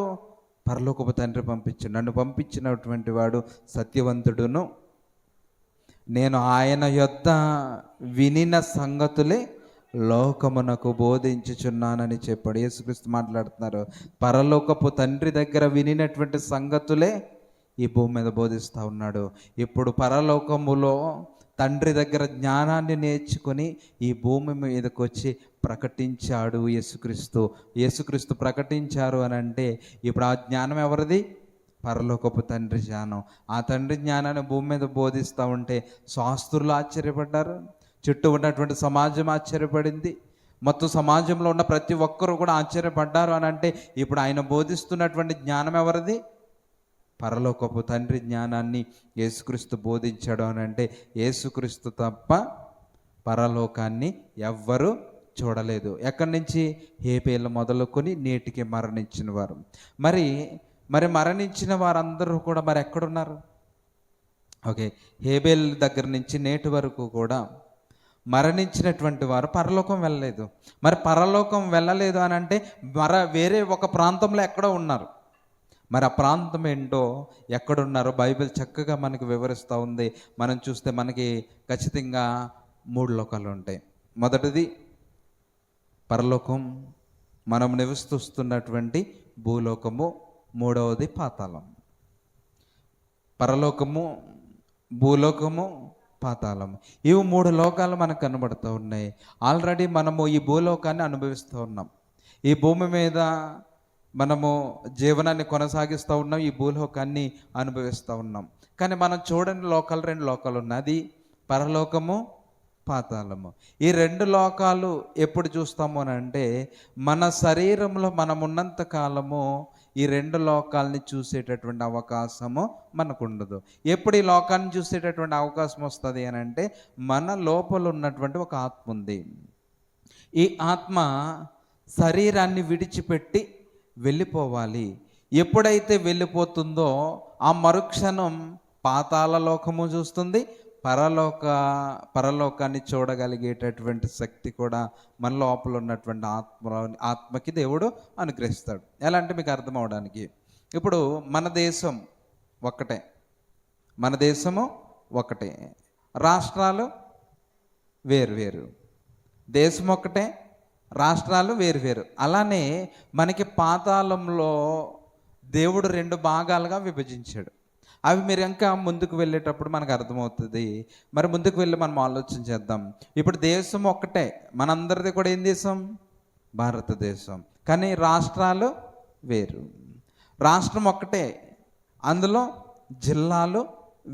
పరలోకపు తండ్రి పంపించాడు. నన్ను పంపించినటువంటి వాడు సత్యవంతుడును, నేను ఆయన యొద్ద వినిన సంగతులే లోకమునకు బోధించుచున్నానని చెప్పాడు. యేసుక్రీస్తు మాట్లాడుతున్నారు. పరలోకపు తండ్రి దగ్గర వినినటువంటి సంగతులే ఈ భూమి మీద బోధిస్తూ ఉన్నాడు. ఇప్పుడు పరలోకములో తండ్రి దగ్గర జ్ఞానాన్ని నేర్చుకొని ఈ భూమి మీదకి వచ్చి ప్రకటించాడు యేసుక్రీస్తు. యేసుక్రీస్తు ప్రకటించారు అని అంటే ఇప్పుడు ఆ జ్ఞానం ఎవరిది? పరలోకపు తండ్రి జ్ఞానం. ఆ తండ్రి జ్ఞానాన్ని భూమి మీద బోధిస్తూ ఉంటే శాస్త్రులు ఆశ్చర్యపడ్డారు, చుట్టూ ఉన్నటువంటి సమాజం ఆశ్చర్యపడింది, మొత్తం సమాజంలో ఉన్న ప్రతి ఒక్కరూ కూడా ఆశ్చర్యపడ్డారు అని అంటే ఇప్పుడు ఆయన బోధిస్తున్నటువంటి జ్ఞానం ఎవరిది? పరలోకపు తండ్రి జ్ఞానాన్ని యేసుక్రీస్తు బోధించాడు అని అంటే యేసుక్రీస్తు తప్ప పరలోకాన్ని ఎవ్వరూ చూడలేదు. ఎక్కడి నుంచి? హేబేలు మొదలుకొని నేటికి మరణించిన వారు. మరి మరణించిన వారందరూ కూడా మరి ఎక్కడున్నారు? ఓకే, హేబేల్ దగ్గర నుంచి నేటి వరకు కూడా మరణించినటువంటి వారు పరలోకం వెళ్ళలేదు. మరి పరలోకం వెళ్ళలేదు అని అంటే వేరే ఒక ప్రాంతంలో ఎక్కడో ఉన్నారు. మరి ఆ ప్రాంతం ఏంటో, ఎక్కడున్నారో బైబిల్ చక్కగా మనకి వివరిస్తూ ఉంది. మనం చూస్తే మనకి ఖచ్చితంగా 3 లోకాలు ఉంటాయి. మొదటిది పరలోకం, మనం నివసిస్తున్నటువంటి భూలోకము. మూడవది పాతాళం. పరలోకము, భూలోకము, పాతాళం, ఇవి 3 లోకాలు మనకు కనబడుతూ ఉన్నాయి. ఆల్రెడీ మనము ఈ భూలోకాన్ని అనుభవిస్తూ ఉన్నాం. ఈ భూమి మీద మనము జీవనాన్ని కొనసాగిస్తూ ఉన్నాం, ఈ భూలోకాన్ని అనుభవిస్తూ ఉన్నాం. కానీ మనం చూడని లోకాలు 2 లోకాలు ఉన్నాయి. అది పరలోకము, పాతాళము. ఈ 2 లోకాలు ఎప్పుడు చూస్తాము అని అంటే మన శరీరంలో మనం ఉన్నంత కాలము ఈ 2 లోకాలని చూసేటటువంటి అవకాశము మనకు ఉండదు. ఎప్పుడు ఈ లోకాన్ని చూసేటటువంటి అవకాశం వస్తుంది అని అంటే మన లోపల ఉన్నటువంటి ఒక ఆత్మ ఉంది. ఈ ఆత్మ శరీరాన్ని విడిచిపెట్టి వెళ్ళిపోవాలి. ఎప్పుడైతే వెళ్ళిపోతుందో ఆ మరుక్షణం పాతాళ లోకము చూస్తుంది, పరలోకాన్ని చూడగలిగేటటువంటి శక్తి కూడా మన లోపల ఉన్నటువంటి ఆత్మకి దేవుడు అనుగ్రహిస్తాడు. ఎలా అంటే మీకు అర్థం అవడానికి, ఇప్పుడు మన దేశం ఒక్కటే, మన దేశము ఒకటే, రాష్ట్రాలు వేరు, దేశం ఒకటే, రాష్ట్రాలు వేరు. అలానే మనకి పాతాళంలో దేవుడు 2 భాగాలుగా విభజించాడు. అవి మీరు ఇంకా ముందుకు వెళ్ళేటప్పుడు మనకు అర్థమవుతుంది. మరి ముందుకు వెళ్ళి మనం ఆలోచన చేద్దాం. ఇప్పుడు దేశం ఒక్కటే, మనందరిది కూడా ఏం దేశం? భారతదేశం. కానీ రాష్ట్రాలు వేరు. రాష్ట్రం ఒక్కటే, అందులో జిల్లాలు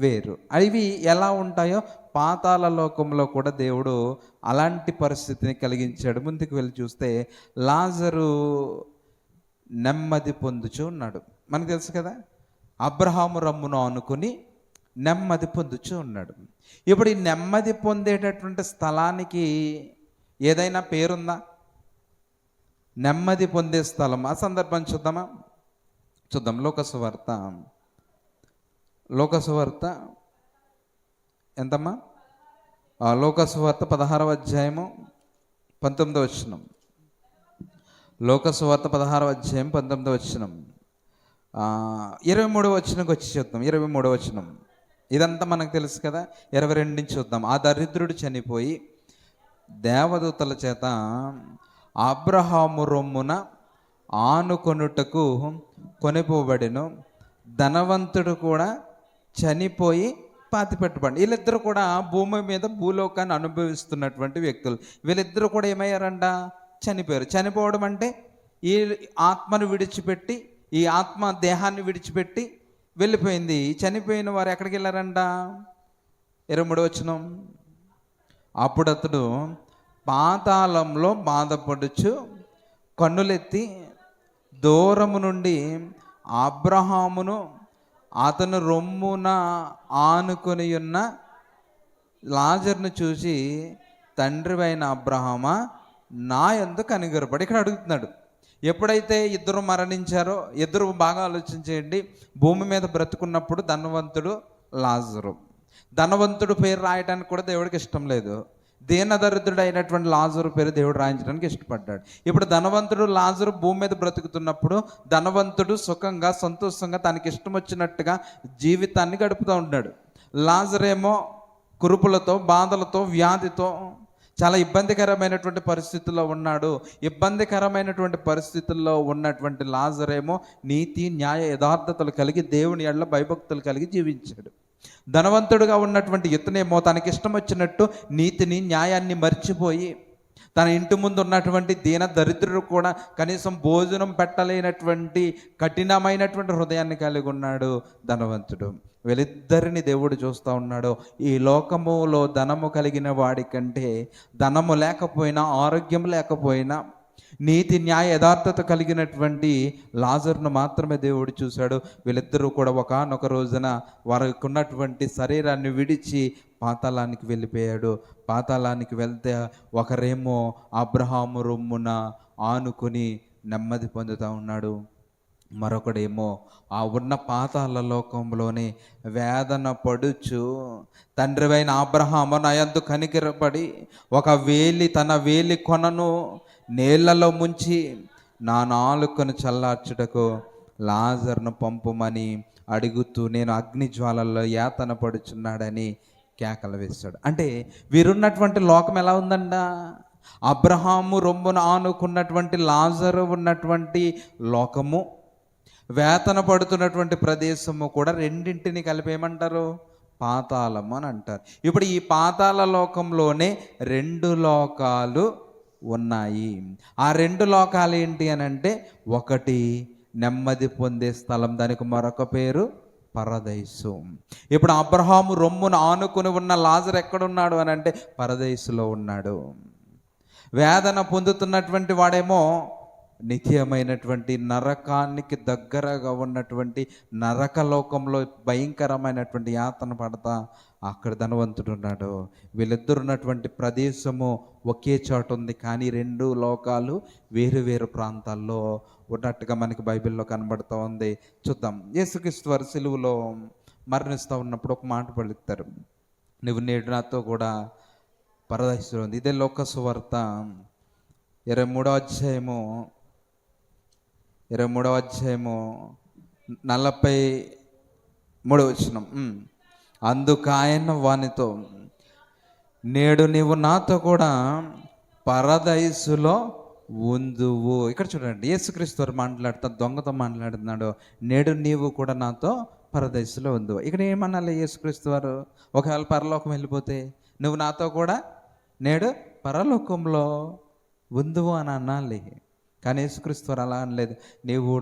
వేరు. అవి ఎలా ఉంటాయో పాతాళ లోకంలో కూడా దేవుడు అలాంటి పరిస్థితిని కలిగించాడు. ముందుకు వెళ్ళి చూస్తే లాజరు నెమ్మది పొందుచు ఉన్నాడు. మనకు తెలుసు కదా, అబ్రహాము రమ్మును అనుకుని నెమ్మది పొందుచు ఉన్నాడు. ఇప్పుడు ఈ నెమ్మది పొందేటటువంటి స్థలానికి ఏదైనా పేరుందా? నెమ్మది పొందే స్థలం. ఆ సందర్భం చూద్దాం. లోకసువార్త ఎంతమ్మా? లోకసువార్త 16వ అధ్యాయము 19వ వచనం. లోకసువార్త 16వ అధ్యాయం 19వ వచనం. 23వ వచనంకి వచ్చి చూద్దాం. 23వ వచనం. ఇదంతా మనకు తెలుసు కదా. 22 నుంచి చూద్దాం. ఆ దరిద్రుడు చనిపోయి దేవదూతల చేత అబ్రహాము రొమ్మున ఆనుకొనుటకు కొనిపోబడెను. ధనవంతుడు కూడా చనిపోయి పాతిపెట్టబడి. వీళ్ళిద్దరు కూడా భూమి మీద భూలోకాన్ని అనుభవిస్తున్నటువంటి వ్యక్తులు. వీళ్ళిద్దరూ కూడా ఏమయ్యారంట? చనిపోయారు. చనిపోవడం అంటే ఈ ఆత్మను విడిచిపెట్టి, ఈ ఆత్మ దేహాన్ని విడిచిపెట్టి వెళ్ళిపోయింది. చనిపోయిన వారు ఎక్కడికి వెళ్ళారంట? 23వ వచనం. అప్పుడు అతడు పాతాళంలో బాధపడుచు కన్నులెత్తి దూరము నుండి అబ్రహామును అతను రొమ్మున ఆనుకొని ఉన్న లాజరును చూసి, తండ్రివైన అబ్రహామా, నా యందు కనికరపడి. ఇక్కడ అడుగుతున్నాడు. ఎప్పుడైతే ఇద్దరు మరణించారో, ఇద్దరు బాగా ఆలోచించేయండి. భూమి మీద బ్రతుకున్నప్పుడు ధనవంతుడు, లాజరు. ధనవంతుడు పేరు రాయడానికి కూడా దేవుడికి ఇష్టం లేదు. దీనదరిద్రుడు అయినటువంటి లాజరు పేరు దేవుడు రాయించడానికి ఇష్టపడ్డాడు. ఇప్పుడు ధనవంతుడు లాజరు భూమి మీద బ్రతుకుతున్నప్పుడు ధనవంతుడు సుఖంగా, సంతోషంగా, తనకి ఇష్టం వచ్చినట్టుగా జీవితాన్ని గడుపుతూ ఉన్నాడు. లాజరేమో కురుపులతో, బాధలతో, వ్యాధితో చాలా ఇబ్బందికరమైనటువంటి పరిస్థితుల్లో ఉన్నాడు. ఇబ్బందికరమైనటువంటి పరిస్థితుల్లో ఉన్నటువంటి లాజరేమో నీతి, న్యాయ, యథార్థతలు కలిగి దేవుని యెడల భయభక్తులు కలిగి జీవించాడు. ధనవంతుడుగా ఉన్నటువంటి ఇతనేమో తనకిష్టం వచ్చినట్టు నీతిని, న్యాయాన్ని మర్చిపోయి తన ఇంటి ముందు ఉన్నటువంటి దీన దరిద్రుడు కూడా కనీసం భోజనం పెట్టలేనటువంటి కఠినమైనటువంటి హృదయాన్ని కలిగి ఉన్నాడు ధనవంతుడు. వీళ్ళిద్దరిని దేవుడు చూస్తూ ఉన్నాడు. ఈ లోకములో ధనము కలిగిన వాడి కంటే ధనము లేకపోయినా, ఆరోగ్యం లేకపోయినా, నీతి, న్యాయ, యథార్థత కలిగినటువంటి లాజరును మాత్రమే దేవుడు చూశాడు. వీళ్ళిద్దరూ కూడా ఒకానొక రోజున వారికి ఉన్నటువంటి శరీరాన్ని విడిచి పాతాళానికి వెళ్ళిపోయాడు. పాతాళానికి వెళ్తే ఒకరేమో అబ్రహాము రొమ్మున ఆనుకొని నెమ్మది పొందుతూ ఉన్నాడు. మరొకడేమో ఆ ఉన్న పాతాళ లోకంలోనే వేదన పడుచు, తండ్రివైన అబ్రహాము నా యందు కనికరపడి తన వేలి కొనను నీళ్లలో ముంచి నా నాలుకను చల్లార్చుటకు లాజరును పంపుమని అడుగుతూ నేను అగ్ని జ్వాలల్లో యాతన పడుచున్నాడని కేకలు వేస్తాడు. అంటే వీరున్నటువంటి లోకం ఎలా ఉందంట? అబ్రహాము రొమ్మును ఆనుకున్నటువంటి లాజరు ఉన్నటువంటి లోకము, వేతన పడుతున్నటువంటి ప్రదేశము కూడా రెండింటిని కలిపేమంటారు? పాతాళము అని అంటారు. ఇప్పుడు ఈ పాతాళ లోకంలోనే 2 లోకాలు ఉన్నాయి. ఆ 2 లోకాలు ఏంటి అని అంటే, ఒకటి నెమ్మది పొందే స్థలం, దానికి మరొక పేరు పరదైసు. ఇప్పుడు అబ్రహాము రొమ్మును ఆనుకుని ఉన్న లాజరు ఎక్కడున్నాడు అని అంటే పరదైసులో ఉన్నాడు. వేదన పొందుతున్నటువంటి వాడేమో నిత్యమైనటువంటి నరకానికి దగ్గరగా ఉన్నటువంటి నరకలోకంలో భయంకరమైనటువంటి యాతన పడతా అక్కడ ధనవంతుడు ఉన్నాడు. వీళ్ళిద్దరు ఉన్నటువంటి ప్రదేశము ఒకే చోట ఉంది, కానీ 2 లోకాలు వేరు వేరు ప్రాంతాల్లో ఉన్నట్టుగా మనకి బైబిల్లో కనబడుతూ ఉంది. చూద్దాం. యేసుక్రీస్తు వారు సిలువలో మరణిస్తూ ఉన్నప్పుడు ఒక మాట పలుకుతారు, నువ్వు నేడు నాతో కూడా పరదైసులో ఉంది. ఇదే లోకసువార్త 23వ అధ్యాయము 43వ వచనం. అందుకు ఆయన వానితో, నేడు నీవు నాతో కూడా పరదైసులో ఉందువు. ఇక్కడ చూడండి, యేసుక్రీస్తు వారు దొంగతో మాట్లాడుతున్నాడు. నేడు నీవు కూడా నాతో పరదైసులో ఉందువు. ఇక్కడ ఏమనాలి యేసుక్రీస్తు వారు? ఒకవేళ పరలోకం వెళ్ళిపోతే నువ్వు నాతో కూడా నేడు పరలోకంలో ఉందువు అని అనాలి. కానీ యేసుక్రీస్తు వారు అలా అనలేదు. నీవు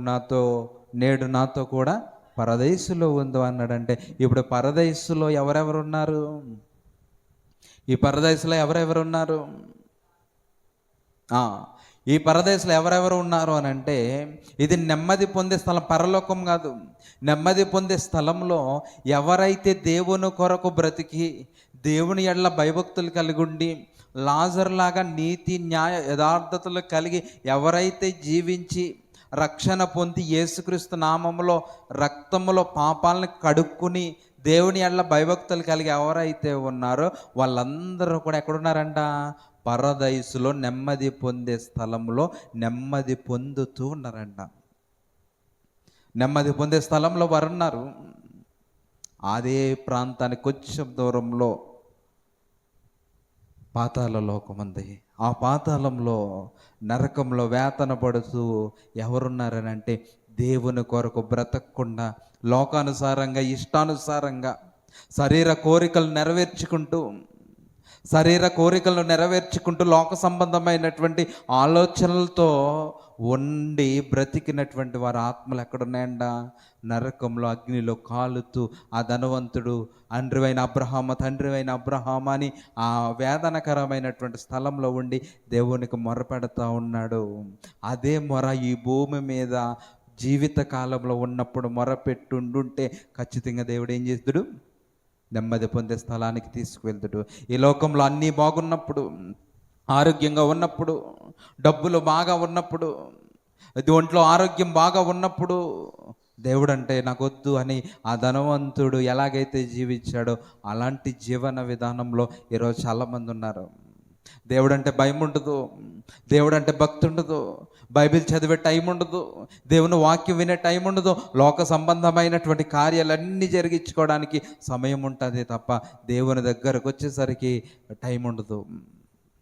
నేడు నాతో కూడా పరదైసులో ఉందో అన్నాడంటే, ఇప్పుడు పరదైసులో ఎవరెవరు ఉన్నారు? ఈ పరదైసులో ఎవరెవరు ఉన్నారు? ఈ పరదేశంలో ఎవరెవరు ఉన్నారు అని అంటే, ఇది నెమ్మది పొందే స్థలం, పరలోకం కాదు. నెమ్మది పొందే స్థలంలో ఎవరైతే దేవుని కొరకు బ్రతికి దేవుని ఎడల భయభక్తులు కలిగి ఉండి లాజరులాగా నీతి న్యాయ యథార్థతలు కలిగి ఎవరైతే జీవించి రక్షణ పొంది యేసుక్రీస్తు నామములో రక్తములో పాపాలను కడుక్కుని దేవుని ఎడల భయభక్తులు కలిగి ఎవరైతే ఉన్నారో వాళ్ళందరూ కూడా ఎక్కడున్నారంట? పరదైసులో నెమ్మది పొందే స్థలంలో నెమ్మది పొందుతూ ఉన్నారంట. నెమ్మది పొందే స్థలంలో వారు ఉన్నారు. అదే ప్రాంతానికి కొంచెం దూరంలో పాతాళ లోకం ఉంది. ఆ పాతాళంలో నరకంలో వేతన పడుతూ ఎవరున్నారని అంటే, దేవుని కొరకు బ్రతకకుండా లోకానుసారంగా ఇష్టానుసారంగా శరీర కోరికలను నెరవేర్చుకుంటూ లోక సంబంధమైనటువంటి ఆలోచనలతో ఉండి బ్రతికినటువంటి వారి ఆత్మలు ఎక్కడున్నాయంట? నరకంలో అగ్నిలో కాలుతూ ఆ ధనవంతుడు తండ్రి అయిన అబ్రహాము అని ఆ వేదనకరమైనటువంటి స్థలంలో ఉండి దేవునికి మొరపెడతా ఉన్నాడు. అదే మొర ఈ భూమి మీద జీవిత కాలంలో ఉన్నప్పుడు మొరపెట్టుండుంటే ఖచ్చితంగా దేవుడు ఏం చేస్తాడు? నెమ్మది పొందే స్థలానికి తీసుకువెళ్తాడు. ఈ లోకంలో అన్నీ బాగున్నప్పుడు, ఆరోగ్యంగా ఉన్నప్పుడు, డబ్బులు బాగా ఉన్నప్పుడు, ఒంట్లో ఆరోగ్యం బాగా ఉన్నప్పుడు దేవుడు అంటే నాకు వద్దు అని ఆ ధనవంతుడు ఎలాగైతే జీవించాడో అలాంటి జీవన విధానంలో ఈరోజు చాలామంది ఉన్నారు. దేవుడు అంటే భయం ఉండదు, దేవుడు అంటే భక్తి ఉండదు, బైబిల్ చదివే టైం ఉండదు, దేవుని వాక్యం వినే టైం ఉండదు, లోక సంబంధమైనటువంటి కార్యాలన్నీ జరిగించుకోవడానికి సమయం ఉంటుంది తప్ప దేవుని దగ్గరకు వచ్చేసరికి టైం ఉండదు.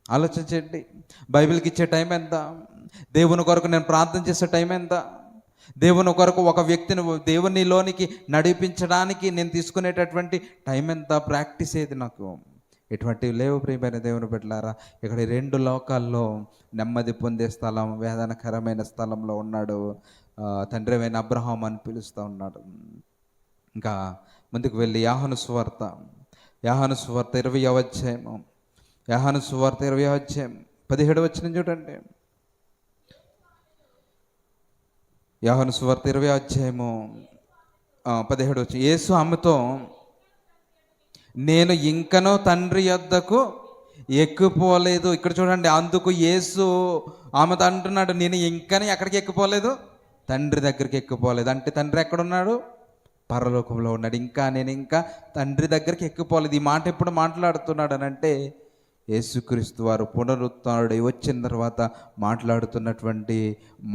ఆలోచించండి, బైబిల్కి ఇచ్చే టైం ఎంత? దేవుని కొరకు నేను ప్రార్థన చేసే టైం ఎంత? దేవుని కొరకు ఒక వ్యక్తిని దేవునిలోనికి నడిపించడానికి నేను తీసుకునేటటువంటి టైం ఎంత? ప్రాక్టీస్ ఏది నాకు? ఎటువంటివి లేవు ప్రియమైన దేవుని బిడ్డలారా. ఇక్కడ 2 లోకాల్లో నెమ్మది పొందే స్థలం, వేదనకరమైన స్థలంలో ఉన్నాడు. తండ్రి అయిన అబ్రహాము అని పిలుస్తూ ఉన్నాడు. ఇంకా ముందుకు వెళ్ళి యోహాను సువార్త 20వ అధ్యాయము, యోహాను సువార్త 20వ అధ్యాయం 17వ వచనం చూడండి. యోహాను సువార్త 20వ అధ్యాయము 17వ వచనం. యేసు ఆమెతో, నేను ఇంకనూ తండ్రి యొద్దకు ఎక్కిపోలేదు. ఇక్కడ చూడండి, అందుకు యేసు ఆమెతో అంటున్నాడు, నేను ఇంకనే ఎక్కడికి ఎక్కిపోలేదు? తండ్రి దగ్గరికి ఎక్కిపోలేదు. అంటే తండ్రి ఎక్కడున్నాడు? పరలోకంలో ఉన్నాడు. నేను ఇంకా తండ్రి దగ్గరికి ఎక్కిపోలేదు. ఈ మాట ఎప్పుడు మాట్లాడుతున్నాడు అని అంటే, యేసుక్రీస్తు వారు పునరుత్థానుడై వచ్చిన తర్వాత మాట్లాడుతున్నటువంటి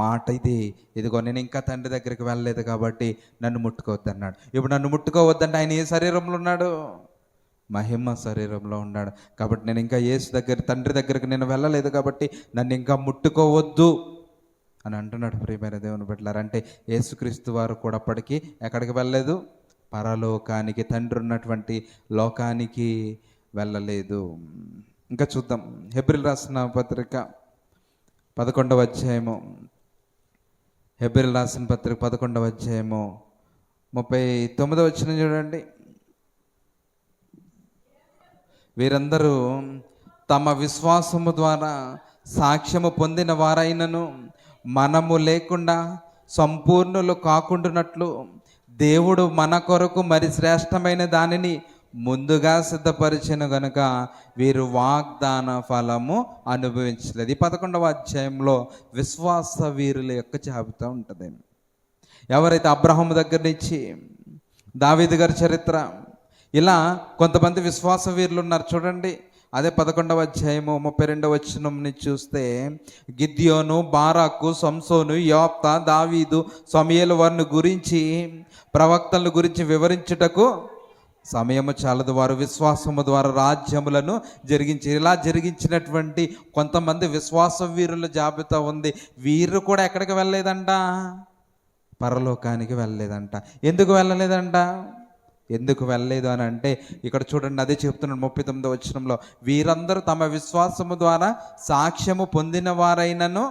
మాట ఇది. ఇదిగో నేను ఇంకా తండ్రి దగ్గరికి వెళ్ళలేదు కాబట్టి నన్ను ముట్టుకోవద్దు అన్నాడు. ఇప్పుడు నన్ను ముట్టుకోవద్దంటే ఆయన ఏ శరీరంలో ఉన్నాడు? మహిమ శరీరంలో ఉన్నాడు. కాబట్టి నేను ఇంకా తండ్రి దగ్గరికి నేను వెళ్ళలేదు కాబట్టి నన్ను ఇంకా ముట్టుకోవద్దు అని అంటున్నాడు. ప్రియమైన దేవుని బిడ్డలారా, అంటే యేసుక్రీస్తు వారు కూడా అప్పటికి ఎక్కడికి వెళ్ళలేదు? పరలోకానికి, తండ్రి ఉన్నటువంటి లోకానికి వెళ్ళలేదు. ఇంకా చూద్దాం, హెబ్రీయులకు రాసిన పత్రిక 11వ అధ్యాయము, హెబ్రీయులకు రాసిన పత్రిక 11వ అధ్యాయము 39వ వచనం చూడండి. వీరందరూ తమ విశ్వాసము ద్వారా సాక్ష్యము పొందిన వారైనను మనము లేకుండా సంపూర్ణులు కాకుండానట్లు దేవుడు మన కొరకు మరి శ్రేష్టమైన దానిని ముందుగా సిద్ధపరిచిన గనుక వీరు వాగ్దాన ఫలము అనుభవించలేదు. ఈ 11వ అధ్యాయంలో విశ్వాస వీరుల యొక్క జాబితా ఉంటుంది. ఎవరైతే అబ్రహాము దగ్గర నుంచి దావీదు గారి చరిత్ర, ఇలా కొంతమంది విశ్వాస వీరులు ఉన్నారు. చూడండి, అదే 11వ అధ్యాయము 32వ వచనంని చూస్తే, గిద్యోను, బారాకు, సంసోను, యోప్తా, దావీదు, సమూయేలు వారిని గురించి, ప్రవక్తలను గురించి వివరించుటకు సమయము చాలదు. వారు విశ్వాసము ద్వారా రాజ్యములను ఇలా జరిగించినటువంటి కొంతమంది విశ్వాస వీరుల జాబితా ఉంది. వీరు కూడా ఎక్కడికి వెళ్ళలేదంట? పరలోకానికి వెళ్ళలేదంట. ఎందుకు వెళ్ళలేదు అని అంటే, ఇక్కడ చూడండి, అదే చెప్తున్నాడు 39వ వచనంలో, వీరందరూ తమ విశ్వాసము ద్వారా సాక్ష్యము పొందిన వారైనను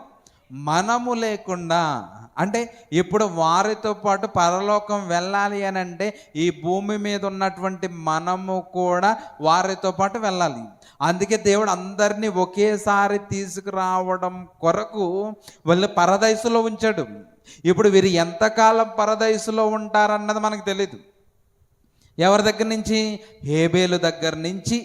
మనము లేకుండా, అంటే ఇప్పుడు వారితో పాటు పరలోకం వెళ్ళాలి అని అంటే ఈ భూమి మీద ఉన్నటువంటి మనము కూడా వారితో పాటు వెళ్ళాలి. అందుకే దేవుడు అందరినీ ఒకేసారి తీసుకురావడం కొరకు వాళ్ళు పరదైసులో ఉంచాడు. ఇప్పుడు వీరు ఎంతకాలం పరదైసులో ఉంటారన్నది మనకు తెలీదు. ఎవరి దగ్గర నుంచి? హేబేలు దగ్గర నుంచి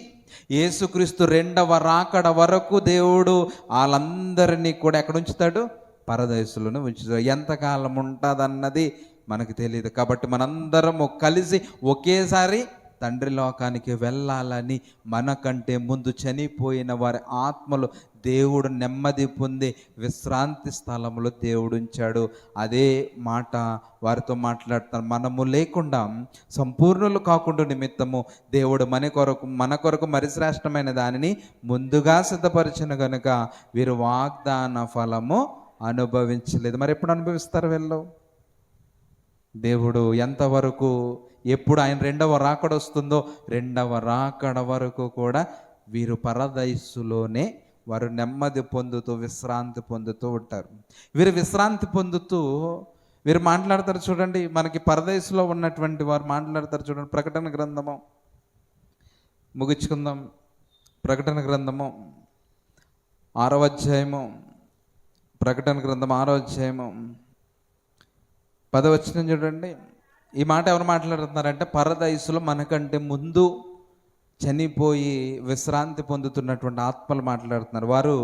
యేసుక్రీస్తు రెండవ రాకడ వరకు దేవుడు వాళ్ళందరినీ కూడా ఎక్కడ ఉంచుతాడు? పరదేశంలోనే ఉంచుతాడు. ఎంతకాలం ఉంటుందన్నది మనకు తెలియదు. కాబట్టి మనందరము కలిసి ఒకేసారి తండ్రి లోకానికి వెళ్ళాలని, మనకంటే ముందు చనిపోయిన వారి ఆత్మలు దేవుడు నెమ్మది పొంది విశ్రాంతి స్థలంలో దేవుడు ఉంచాడు. అదే మాట వారితో మాట్లాడుతాను. మనము లేకుండా సంపూర్ణులు కాకుండా నిమిత్తము దేవుడు మన కొరకు మరి శ్రేష్టమైన దానిని ముందుగా సిద్ధపరిచిన కనుక వీరు వాగ్దాన ఫలము అనుభవించలేదు. మరి ఎప్పుడు అనుభవిస్తారు వీళ్ళు? దేవుడు ఎంతవరకు, ఎప్పుడు ఆయన రెండవ రాకడ వస్తుందో రెండవ రాకడ వరకు కూడా వీరు పరదైసులోనే వారు నెమ్మది పొందుతూ విశ్రాంతి పొందుతూ ఉంటారు. వీరు విశ్రాంతి పొందుతూ వీరు మాట్లాడతారు చూడండి. మనకి పరదేశంలో ఉన్నటువంటి వారు మాట్లాడతారు చూడండి. ప్రకటన గ్రంథము ముగించుకుందాం. ప్రకటన గ్రంథము 6వ అధ్యాయము, ప్రకటన గ్రంథం 6వ అధ్యాయము 10వ వచనం చూడండి. ఈ మాట ఎవరు మాట్లాడుతున్నారంటే పరదైసులో మనకంటే ముందు చనిపోయి విశ్రాంతి పొందుతున్నటువంటి ఆత్మలు మాట్లాడుతున్నారు. వారు,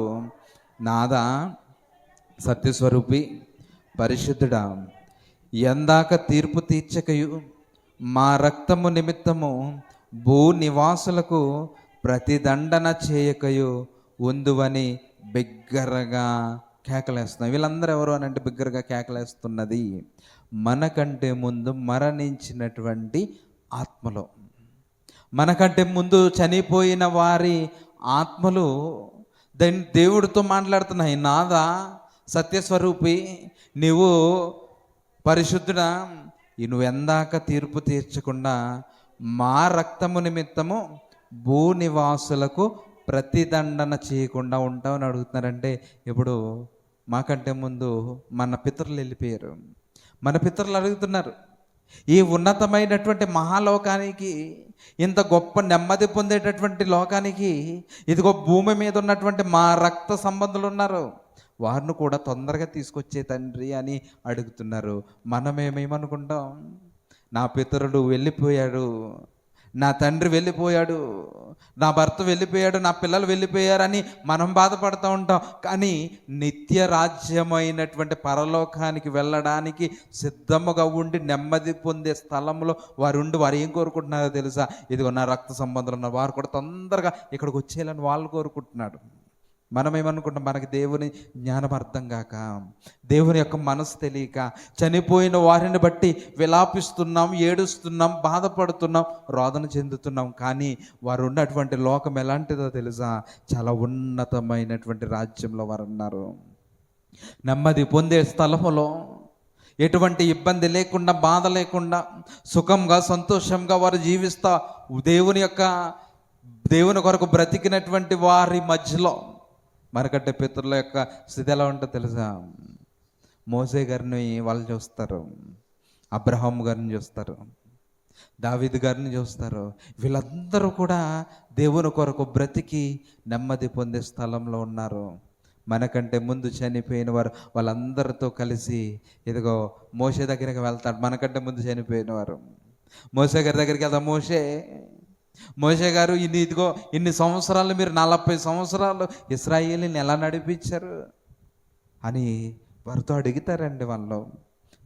నాదా సత్యస్వరూపి పరిశుద్ధుడా, ఎందాక తీర్పు తీర్చకయు మా రక్తము నిమిత్తము భూ నివాసులకు ప్రతిదండన చేయకయు ఉందువని బిగ్గరగా కేకలేస్తున్నాయి. వీళ్ళందరూ ఎవరు అని అంటే బిగ్గరగా కేకలేస్తున్నది మనకంటే ముందు మరణించినటువంటి ఆత్మలు, మనకంటే ముందు చనిపోయిన వారి ఆత్మలు దేవుడితో మాట్లాడుతున్నాయి. నాదా సత్యస్వరూపి, నీవు పరిశుద్ధుడా, నువ్వు ఎందాక తీర్పు తీర్చకుండా మా రక్తము నిమిత్తము భూనివాసులకు ప్రతిదండన చేయకుండా ఉంటామని అడుగుతున్నారంటే, ఇప్పుడు మాకంటే ముందు మన పితరులు వెళ్ళిపోయారు. మన పితరులు అడుగుతున్నారు, ఈ ఉన్నతమైనటువంటి మహాలోకానికి, ఇంత గొప్ప నెమ్మది పొందేటటువంటి లోకానికి, ఇదిగో భూమి మీద ఉన్నటువంటి మా రక్త సంబంధులు ఉన్నారు, వారిని కూడా తొందరగా తీసుకొచ్చే తండ్రి అని అడుగుతున్నారు. మనమేమేమనుకుంటాం? నా పితరుడు వెళ్ళిపోయాడు, నా తండ్రి వెళ్ళిపోయాడు, నా భర్త వెళ్ళిపోయాడు, నా పిల్లలు వెళ్ళిపోయారని మనం బాధపడుతూ ఉంటాం. కానీ నిత్య రాజ్యమైనటువంటి పరలోకానికి వెళ్ళడానికి సిద్ధముగా ఉండి నెమ్మది పొందే స్థలంలో వారు ఉండి వారు ఏం కోరుకుంటున్నారో తెలుసా? ఇదిగో నా రక్త సంబంధాలు ఉన్న వారు కూడా తొందరగా ఇక్కడికి వచ్చేయాలని వాళ్ళు కోరుకుంటున్నాడు. మనం ఏమనుకుంటాం? మనకి దేవుని జ్ఞానం అర్థం కాక, దేవుని యొక్క మనసు తెలియక చనిపోయిన వారిని బట్టి విలాపిస్తున్నాం, ఏడుస్తున్నాం, బాధపడుతున్నాం, రోదన చెందుతున్నాం. కానీ వారు ఉన్నటువంటి లోకం ఎలాంటిదో తెలుసా? చాలా ఉన్నతమైనటువంటి రాజ్యంలో వారు ఉన్నారు. నెమ్మది పొందే స్థలములో ఎటువంటి ఇబ్బంది లేకుండా, బాధ లేకుండా, సుఖంగా సంతోషంగా వారు జీవిస్తా దేవుని కొరకు బ్రతికినటువంటి వారి మధ్యలో మనకంటే పితరుల యొక్క స్థితి ఎలా ఉంటుందో తెలుసా? మోసే గారిని వాళ్ళు చూస్తారు, అబ్రహాం గారిని చూస్తారు, దావీదు గారిని చూస్తారు. వీళ్ళందరూ కూడా దేవుని కొరకు బ్రతికి నెమ్మది పొందే స్థలంలో ఉన్నారు. మనకంటే ముందు చనిపోయిన వారు వాళ్ళందరితో కలిసి ఇదిగో మోసే దగ్గరికి వెళ్తాడు. మనకంటే ముందు చనిపోయిన వారు మోసే గారి దగ్గరికి వెళ్తాం. మోసే గారు, ఇన్ని సంవత్సరాలు, మీరు 40 సంవత్సరాలు ఇశ్రాయేలుని ఎలా నడిపించారు అని వారితో అడుగుతారండి వాళ్ళు.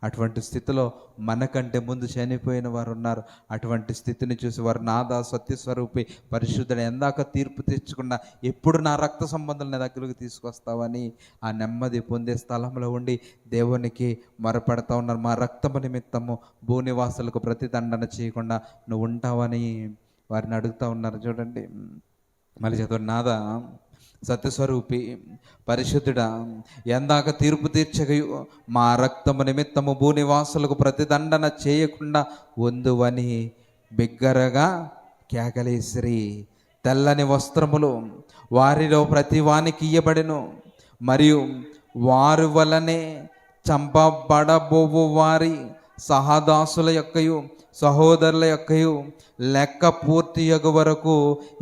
అటువంటి స్థితిలో మనకంటే ముందు చనిపోయిన వారు ఉన్నారు. అటువంటి స్థితిని చూసి వారు, నాదా సత్యస్వరూపి పరిశుద్ధుడు, ఎందాక తీర్పు తెచ్చకుండా ఎప్పుడు నా రక్త సంబంధాలు నా దగ్గరకు తీసుకొస్తావని ఆ నెమ్మది పొందే స్థలంలో ఉండి దేవునికి మొరపెడతా ఉన్నారు. మా రక్తము నిమిత్తము భూనివాసులకు ప్రతిదండన చేయకుండా నువ్వు ఉంటావని వారిని అడుగుతూ ఉన్నారు. చూడండి మళ్ళీ చదవండి. నాదా సత్యస్వరూపి పరిశుద్ధుడా, ఎందాక తీర్పు తీర్చగయు మా రక్తము నిమిత్తము భూనివాసులకు ప్రతిదండన చేయకుండా ఉందువని బిగ్గరగా కేకలేసిరి. తెల్లని వస్త్రములు వారిలో ప్రతి వానికి ఇయ్యబడెను, మరియు వారి వలనే చంపబడబోవు వారి సహదాసుల యొక్కయు సహోదరుల యొక్కయు లెక్క పూర్తి యొగు వరకు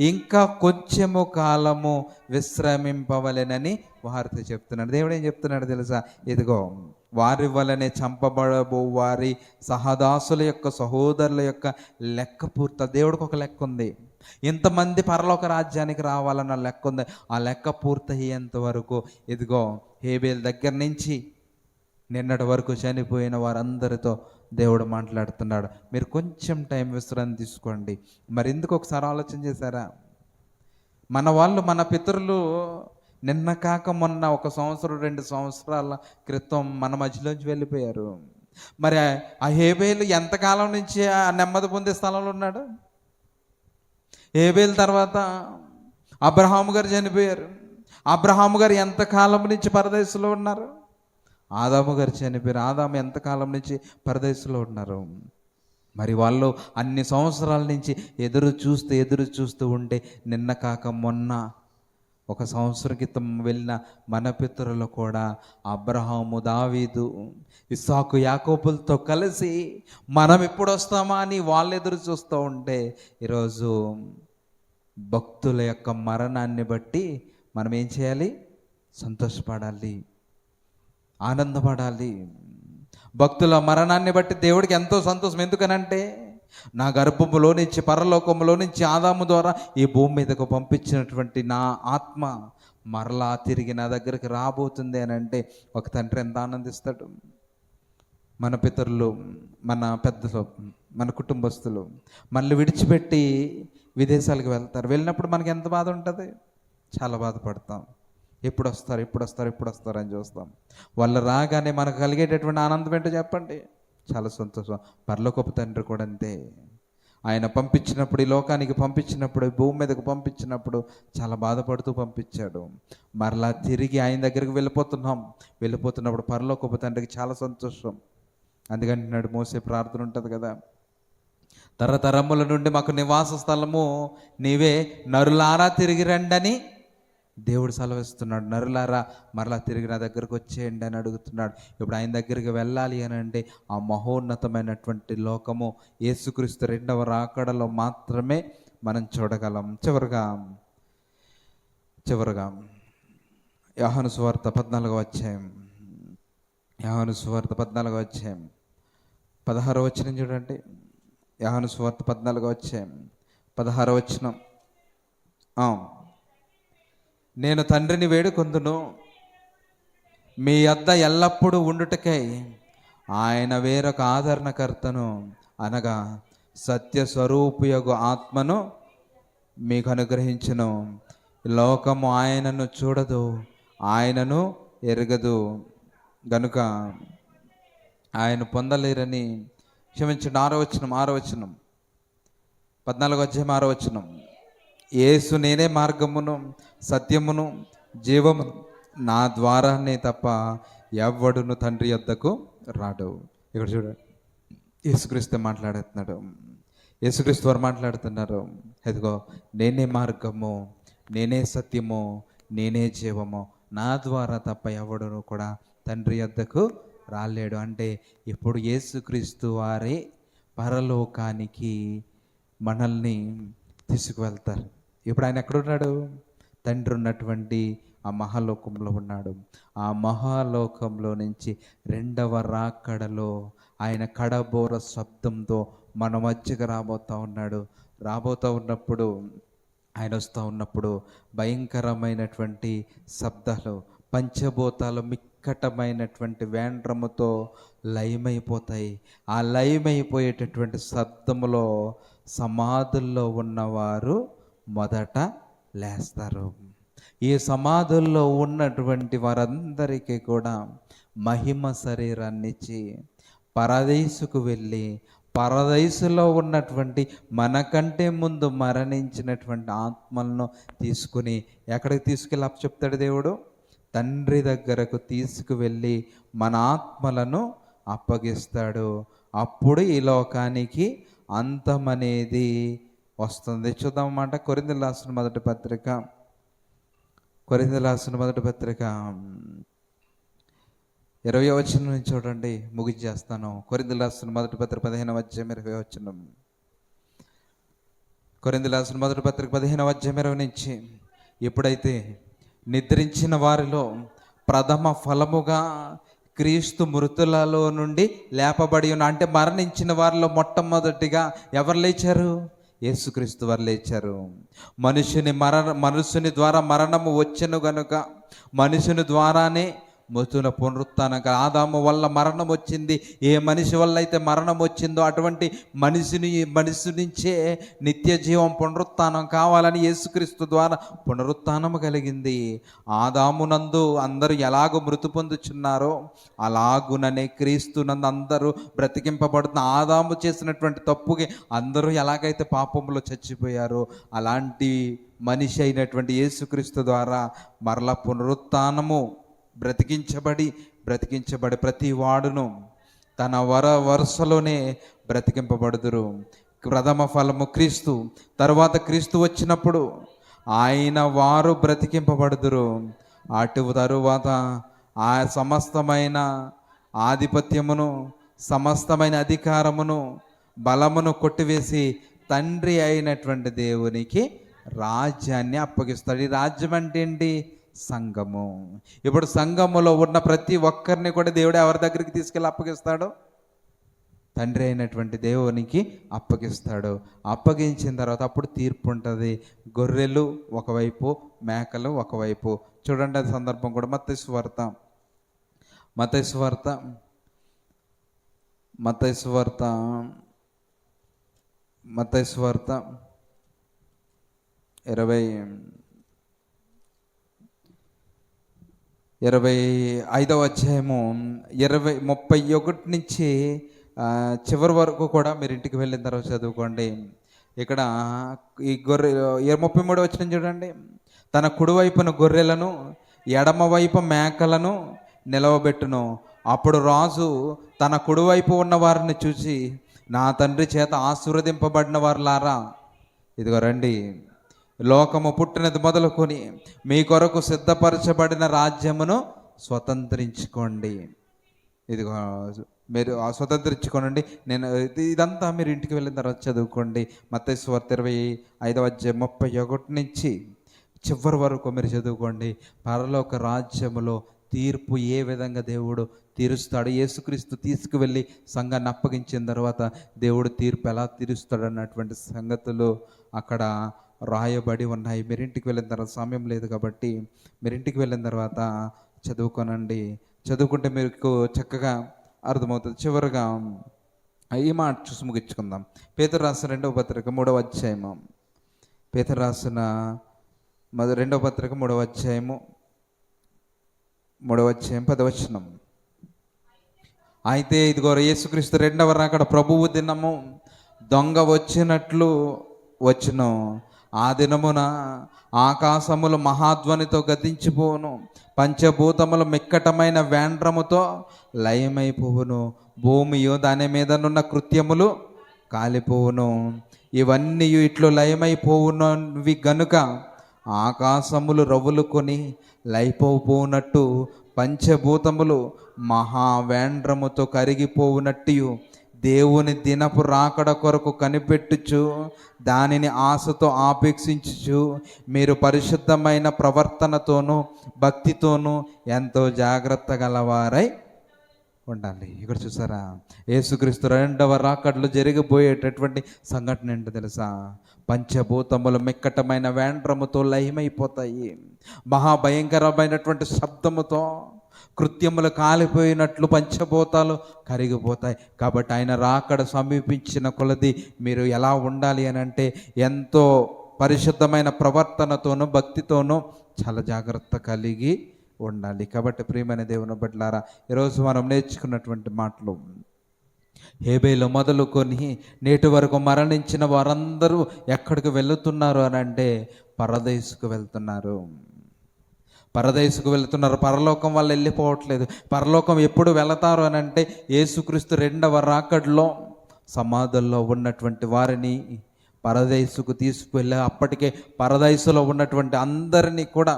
ఇంకా కొంచెము కాలము విశ్రమింపవలెనని వారితో చెప్తున్నాడు. దేవుడు ఏం చెప్తున్నాడు తెలుసా? ఇదిగో వారి వలనే చంపబడబో వారి సహదాసుల యొక్క సహోదరుల యొక్క లెక్క పూర్తి. దేవుడికి ఒక లెక్క ఉంది. ఇంతమంది పరలోక రాజ్యానికి రావాలన్న లెక్క ఉంది. ఆ లెక్క పూర్తయ్యేంత వరకు ఇదిగో హేబేల్ దగ్గర నుంచి నిన్నటి వరకు చనిపోయిన వారందరితో దేవుడు మాట్లాడుతున్నాడు. మీరు కొంచెం టైం విశ్రాంతి తీసుకోండి. మరి ఎందుకు ఒకసారి ఆలోచన చేశారా? మన వాళ్ళు, మన పితరులు నిన్న కాక మొన్న 1 సంవత్సరం 2 సంవత్సరాల క్రితం మన మధ్యలోంచి వెళ్ళిపోయారు. మరి ఆ హేబేలు ఎంతకాలం నుంచి ఆ నెమ్మది పొందే స్థలంలో ఉన్నాడు? హేబేలు తర్వాత అబ్రహాము గారు చనిపోయారు. అబ్రహాము గారు ఎంతకాలం నుంచి పరదేశంలో ఉన్నారు? ఆదాము గారు చనిపోయారు. ఆదాము ఎంతకాలం నుంచి పరదేశంలో ఉన్నారు? మరి వాళ్ళు అన్ని సంవత్సరాల నుంచి ఎదురు చూస్తూ ఉంటే నిన్న కాక మొన్న 1 సంవత్సరం క్రితం వెళ్ళిన మన పితరులు కూడా అబ్రహాము, దావీదు, ఇస్సాకు, యాకోబులతో కలిసి మనం ఎప్పుడు వస్తామా అని వాళ్ళు ఎదురు చూస్తూ ఉంటే ఈరోజు భక్తుల యొక్క మరణాన్ని బట్టి మనం ఏం చేయాలి? సంతోషపడాలి, ఆనందపడాలి. భక్తుల మరణాన్ని బట్టి దేవుడికి ఎంతో సంతోషం. ఎందుకనంటే నా గర్భములో నుంచి, పరలోకములో నుంచి ఆదాము ద్వారా ఈ భూమి మీదకు పంపించినటువంటి నా ఆత్మ మరలా తిరిగి నా దగ్గరికి రాబోతుంది అని అంటే ఒక తండ్రి ఎంత ఆనందిస్తాడు. మన పితరులు, మన పెద్దలు, మన కుటుంబస్తులు మళ్ళీ విడిచిపెట్టి విదేశాలకు వెళ్తారు. వెళ్ళినప్పుడు మనకి ఎంత బాధ ఉంటుంది? చాలా బాధపడతాం. ఎప్పుడు వస్తారు అని చూస్తాం. వాళ్ళు రాగానే మనకు కలిగేటటువంటి ఆనందం ఏంటో చెప్పండి? చాలా సంతోషం. పరలోకపు తండ్రి కూడా అంతే. ఆయన పంపించినప్పుడు, ఈ లోకానికి పంపించినప్పుడు, ఈ భూమి మీదకు పంపించినప్పుడు చాలా బాధపడుతూ పంపించాడు. మరలా తిరిగి ఆయన దగ్గరికి వెళ్ళిపోతున్నప్పుడు పరలోకపు తండ్రికి చాలా సంతోషం. అందుకంటున్నాడు, మోసే ప్రార్థన ఉంటుంది కదా, తరతరముల నుండి మాకు నివాస స్థలము నీవే, నరులారా తిరిగి రండని దేవుడు సెలవిస్తున్నాడు. నరులారా మరలా తిరిగి నా దగ్గరకు వచ్చేయండి అని అడుగుతున్నాడు. ఇప్పుడు ఆయన దగ్గరికి వెళ్ళాలి అని అంటే ఆ మహోన్నతమైనటువంటి లోకము యేసుక్రీస్తు 2వ రాకడలో మాత్రమే మనం చూడగలం. చివరగా యోహాను సువార్త 14వ అధ్యాయం, యోహాను సువార్త 14వ అధ్యాయం 16వ వచనం చూడండి. యోహాను సువార్త 14వ అధ్యాయం 16వ వచనం. నేను తండ్రిని వేడుకొందును, మీ యొద్ద ఎల్లప్పుడూ ఉండుటకై ఆయన వేరొక ఆదరణకర్తను, అనగా సత్య స్వరూపియగు ఆత్మను మీకు అనుగ్రహించును. లోకము ఆయనను చూడదు, ఆయనను ఎరగదు, గనుక ఆయన పొందలేరని. క్షమించండి, 6వ వచనం 14వ అధ్యాయం 6వ వచనం. యేసు నేనే మార్గమును సత్యమును జీవము, నా ద్వారానే తప్ప ఎవ్వడును తండ్రి యొద్దకు రాడు. ఇక్కడ చూడండి, యేసుక్రీస్తు మాట్లాడుతున్నాడు. యేసుక్రీస్తు వారు మాట్లాడుతున్నారు. ఎదుగో నేనే మార్గము, నేనే సత్యము, నేనే జీవము, నా ద్వారా తప్ప ఎవడును కూడా తండ్రి యొద్దకు రాలేడు. అంటే ఇప్పుడు యేసుక్రీస్తు వారే పరలోకానికి మనల్ని తీసుకువెళ్తారు. ఇప్పుడు ఆయన ఎక్కడున్నాడు? తండ్రి ఉన్నటువంటి ఆ మహాలోకంలో ఉన్నాడు. ఆ మహాలోకంలో నుంచి 2వ రాకడలో ఆయన కడబోర శబ్దంతో మన మధ్యకు రాబోతూ ఉన్నప్పుడు ఆయన వస్తూ ఉన్నప్పుడు భయంకరమైనటువంటి శబ్దాలు, పంచభూతాలు మిక్కటమైనటువంటి వేండ్రముతో లయమైపోతాయి. ఆ లయమైపోయేటటువంటి శబ్దములో సమాధుల్లో ఉన్నవారు మొదట లేస్తారు. ఈ సమాధుల్లో ఉన్నటువంటి వారందరికీ కూడా మహిమ శరీరాన్ని ఇచ్చి పరదేశుకు వెళ్ళి, పరదేశులో ఉన్నటువంటి మనకంటే ముందు మరణించినటువంటి ఆత్మలను తీసుకుని ఎక్కడికి తీసుకెళ్ళి చెప్తాడు దేవుడు? తండ్రి దగ్గరకు తీసుకువెళ్ళి మన ఆత్మలను అప్పగిస్తాడు. అప్పుడు ఈ లోకానికి అంతమనేది వస్తుంది. చూద్దామన్నమాట. కొరింథీయులకు రాసిన మొదటి పత్రిక 20వ వచనం నుంచి చూడండి, ముగించేస్తాను. కొరింథీయులకు రాసిన మొదటి పత్రిక 15వ అధ్యాయం 20వ వచనం. కొరింథీయులకు రాసిన మొదటి పత్రిక 15వ అధ్యాయం 20 నుంచి, ఎప్పుడైతే నిద్రించిన వారిలో ప్రథమ ఫలముగా క్రీస్తు మృతులలో నుండి లేపబడి ఉన్న, అంటే మరణించిన వారిలో మొట్టమొదటిగా ఎవరు లేచారు? యేసుక్రీస్తు వారు లేచారు. మనుషుని ద్వారా మరణము వచ్చెను గనుక మనుషుని ద్వారానే మృతుల పునరుత్థానం. ఆదాము వల్ల మరణం వచ్చింది. ఏ మనిషి వల్ల అయితే మరణం వచ్చిందో అటువంటి మనిషి నుంచే నిత్య జీవం పునరుత్థానం కావాలని యేసుక్రీస్తు ద్వారా పునరుత్థానం కలిగింది. ఆదామునందు అందరూ ఎలాగో మృతి పొందుచున్నారో అలాగుననే క్రీస్తునందు అందరూ బ్రతికింపబడుతున్న. ఆదాము చేసినటువంటి తప్పుకి అందరూ ఎలాగైతే పాపంలో చచ్చిపోయారో అలాంటి మనిషి అయినటువంటి యేసుక్రీస్తు ద్వారా మరలా పునరుత్థానము బ్రతికించబడి ప్రతి వాడును తన వరుసలోనే బ్రతికింపబడుదురు. ప్రథమ ఫలము క్రీస్తు. తర్వాత క్రీస్తు వచ్చినప్పుడు ఆయన వారు బ్రతికింపబడుదురు. అటు తరువాత ఆ సమస్తమైన ఆధిపత్యమును, సమస్తమైన అధికారమును, బలమును కొట్టివేసి తండ్రి అయినటువంటి దేవునికి రాజ్యాన్ని అప్పగిస్తాడు. ఈ రాజ్యం అంటే ఏంటి? సంఘము. ఇప్పుడు సంఘములో ఉన్న ప్రతి ఒక్కరిని కూడా దేవుడు ఎవరి దగ్గరికి తీసుకెళ్ళి అప్పగిస్తాడు? తండ్రి అయినటువంటి దేవునికి అప్పగిస్తాడు. అప్పగించిన తర్వాత అప్పుడు తీర్పు ఉంటుంది. గొర్రెలు ఒకవైపు, మేకలు ఒకవైపు. చూడండి అది సందర్భం కూడా మత్తయి సువార్త 25వ అధ్యాయము 31 నుంచి చివరి వరకు కూడా మీరు ఇంటికి వెళ్ళిన తర్వాత చదువుకోండి. ఇక్కడ ఈ గొర్రె 33 వచనం చూడండి. తన కుడివైపున గొర్రెలను, ఎడమవైపు మేకలను నిలవబెట్టును. అప్పుడు రాజు తన కుడివైపు ఉన్న వారిని చూసి, నా తండ్రి చేత ఆశీర్వదింపబడిన వారులారా, ఇదిగో రండి, లోకము పుట్టినది మొదలుకొని మీ కొరకు సిద్ధపరచబడిన రాజ్యమును స్వతంత్రించుకోండి. ఇదిగో మీరు స్వతంత్రించుకోనండి. నేను ఇదంతా మీరు ఇంటికి వెళ్ళిన తర్వాత చదువుకోండి. మత్తయి సువార్త 25వ అధ్యాయం 31 నుంచి చివరి వరకు మీరు చదువుకోండి. పరలోక రాజ్యములో తీర్పు ఏ విధంగా దేవుడు తీరుస్తాడు, యేసుక్రీస్తు తీసుకువెళ్ళి సంఘాన్ని అప్పగించిన తర్వాత దేవుడు తీర్పు ఎలా తీరుస్తాడు అన్నటువంటి సంగతులు అక్కడ రాయబడి ఉన్నాయి. మీరు ఇంటికి వెళ్ళిన తర్వాత, సమయం లేదు కాబట్టి మీరు ఇంటికి వెళ్ళిన తర్వాత చదువుకోనండి. చదువుకుంటే మీకు చక్కగా అర్థమవుతుంది. చివరిగా ఈ మాట చూసి ముగించుకుందాం. పేతురు రాసిన 2వ పత్రిక 3వ అధ్యాయము. పేతురు రాసిన 2వ పత్రిక 3వ అధ్యాయము 10వ వచనం. అయితే ఇదిగో యేసుక్రీస్తు రెండవ రాకడ ప్రభువు దినము దొంగ వచ్చినట్లు వచ్చును. ఆ దినమున ఆకాశములు మహాధ్వనితో గతించిపోవును, పంచభూతములు మిక్కటమైన వేండ్రముతో లయమైపోవును, భూమియు దాని మీదనున్న కృత్యములు కాలిపోవును. ఇవన్నీ ఇట్లు లయమైపోవునవి గనుక ఆకాశములు రవ్వులుకొని లైపోవునట్టు పంచభూతములు మహావేండ్రముతో కరిగిపోవునట్టు దేవుని దినపు రాకడ కొరకు కనిపెట్టుచు దానిని ఆశతో ఆపేక్షించుచు మీరు పరిశుద్ధమైన ప్రవర్తనతోనూ భక్తితోనూ ఎంతో జాగ్రత్త గలవారై ఉండాలి. ఇక్కడ చూసారా, యేసుక్రీస్తు రెండవ రాకడలో జరిగిపోయేటటువంటి సంఘటన ఏంటో తెలుసా? పంచభూతములు మిక్కటమైన వేండ్రముతో లయమైపోతాయి, మహాభయంకరమైనటువంటి శబ్దముతో కృత్యములు కాలిపోయినట్లు పంచభూతాలు కరిగిపోతాయి. కాబట్టి ఆయన రాకడ సమీపించిన కొలది మీరు ఎలా ఉండాలి అని అంటే, ఎంతో పరిశుద్ధమైన ప్రవర్తనతోనూ భక్తితోనూ చాలా జాగ్రత్త కలిగి ఉండాలి. కాబట్టి ప్రియమైన దేవుని బిడ్డలారా, ఈరోజు మనం నేర్చుకున్నటువంటి మాటలు, హేబేలు మొదలుకొని నేటి వరకు మరణించిన వారందరూ ఎక్కడికి వెళుతున్నారు అని అంటే పరదేశుకు వెళ్తున్నారు. పరలోకం వాళ్ళు వెళ్ళిపోవట్లేదు. పరలోకం ఎప్పుడు వెళతారు అని అంటే, యేసుక్రీస్తు రెండవ రాకడలో సమాధుల్లో ఉన్నటువంటి వారిని పరదేశుకు తీసుకువెళ్ళి అప్పటికే పరదేశులో ఉన్నటువంటి అందరినీ కూడా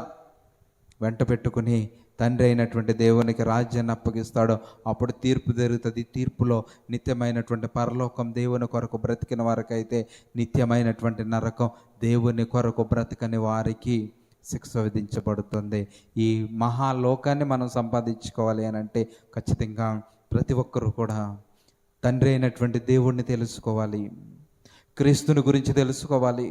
వెంట పెట్టుకుని తండ్రి అయినటువంటి దేవునికి రాజ్యాన్ని అప్పగిస్తాడు. అప్పుడు తీర్పు జరుగుతుంది. తీర్పులో నిత్యమైనటువంటి పరలోకం దేవుని కొరకు బ్రతికిన వారికైతే, నిత్యమైనటువంటి నరకం దేవుని కొరకు బ్రతకని వారికి శిక్ష విధించబడుతుంది. ఈ మహాలోకాన్ని మనం సంపాదించుకోవాలి అని అంటే ఖచ్చితంగా ప్రతి ఒక్కరూ కూడా తండ్రి అయినటువంటి దేవుణ్ణి తెలుసుకోవాలి, క్రీస్తుని గురించి తెలుసుకోవాలి,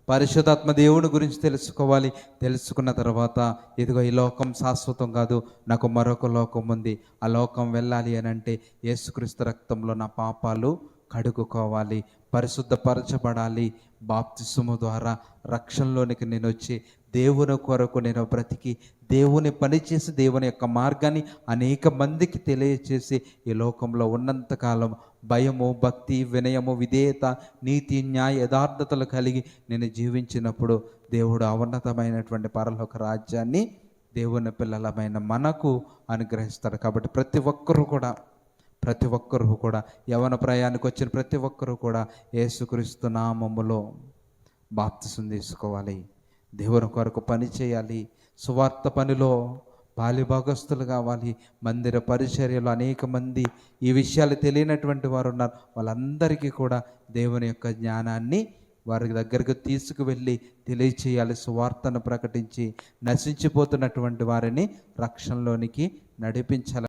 పరిశుద్ధాత్మ దేవుని గురించి తెలుసుకోవాలి. తెలుసుకున్న తర్వాత ఇదిగో ఈ లోకం శాశ్వతం కాదు, నాకు మరొక లోకం ఉంది, ఆ లోకం వెళ్ళాలి అని అంటే యేసుక్రీస్తు రక్తంలో నా పాపాలు కడుగుకోవాలి, పరిశుద్ధపరచబడాలి. బాప్తిసము ద్వారా రక్షణలోనికి నేను వచ్చి దేవుని కొరకు నేను బ్రతికి దేవుని పనిచేసి దేవుని యొక్క మార్గాన్ని అనేక మందికి తెలియచేసి ఈ లోకంలో ఉన్నంతకాలం భయము, భక్తి, వినయము, విధేయత, నీతి, న్యాయ, యథార్థతలు కలిగి నేను జీవించినప్పుడు దేవుడు ఉన్నతమైనటువంటి పరలోక రాజ్యాన్ని దేవుని పిల్లలమైన మనకు అనుగ్రహిస్తాడు. కాబట్టి ప్రతి ఒక్కరూ కూడా యవన ప్రయాణానికి వచ్చిన ప్రతి ఒక్కరూ కూడా యేసుక్రీస్తు నామములో బాప్తిసం తీసుకోవాలి, దేవుని కొరకు పని చేయాలి, సువార్త పనిలో బాల్యభాగస్తులు కావాలి. మందిర పరిచర్యలో అనేక మంది ఈ విషయాలు తెలియనటువంటి వారు ఉన్నారు. వాళ్ళందరికీ కూడా దేవుని యొక్క జ్ఞానాన్ని వారి దగ్గరకు తీసుకువెళ్ళి తెలియచేయాలి. సువార్తను ప్రకటించి నశించిపోతున్నటువంటి వారిని రక్షణలోనికి నడిపించాలి.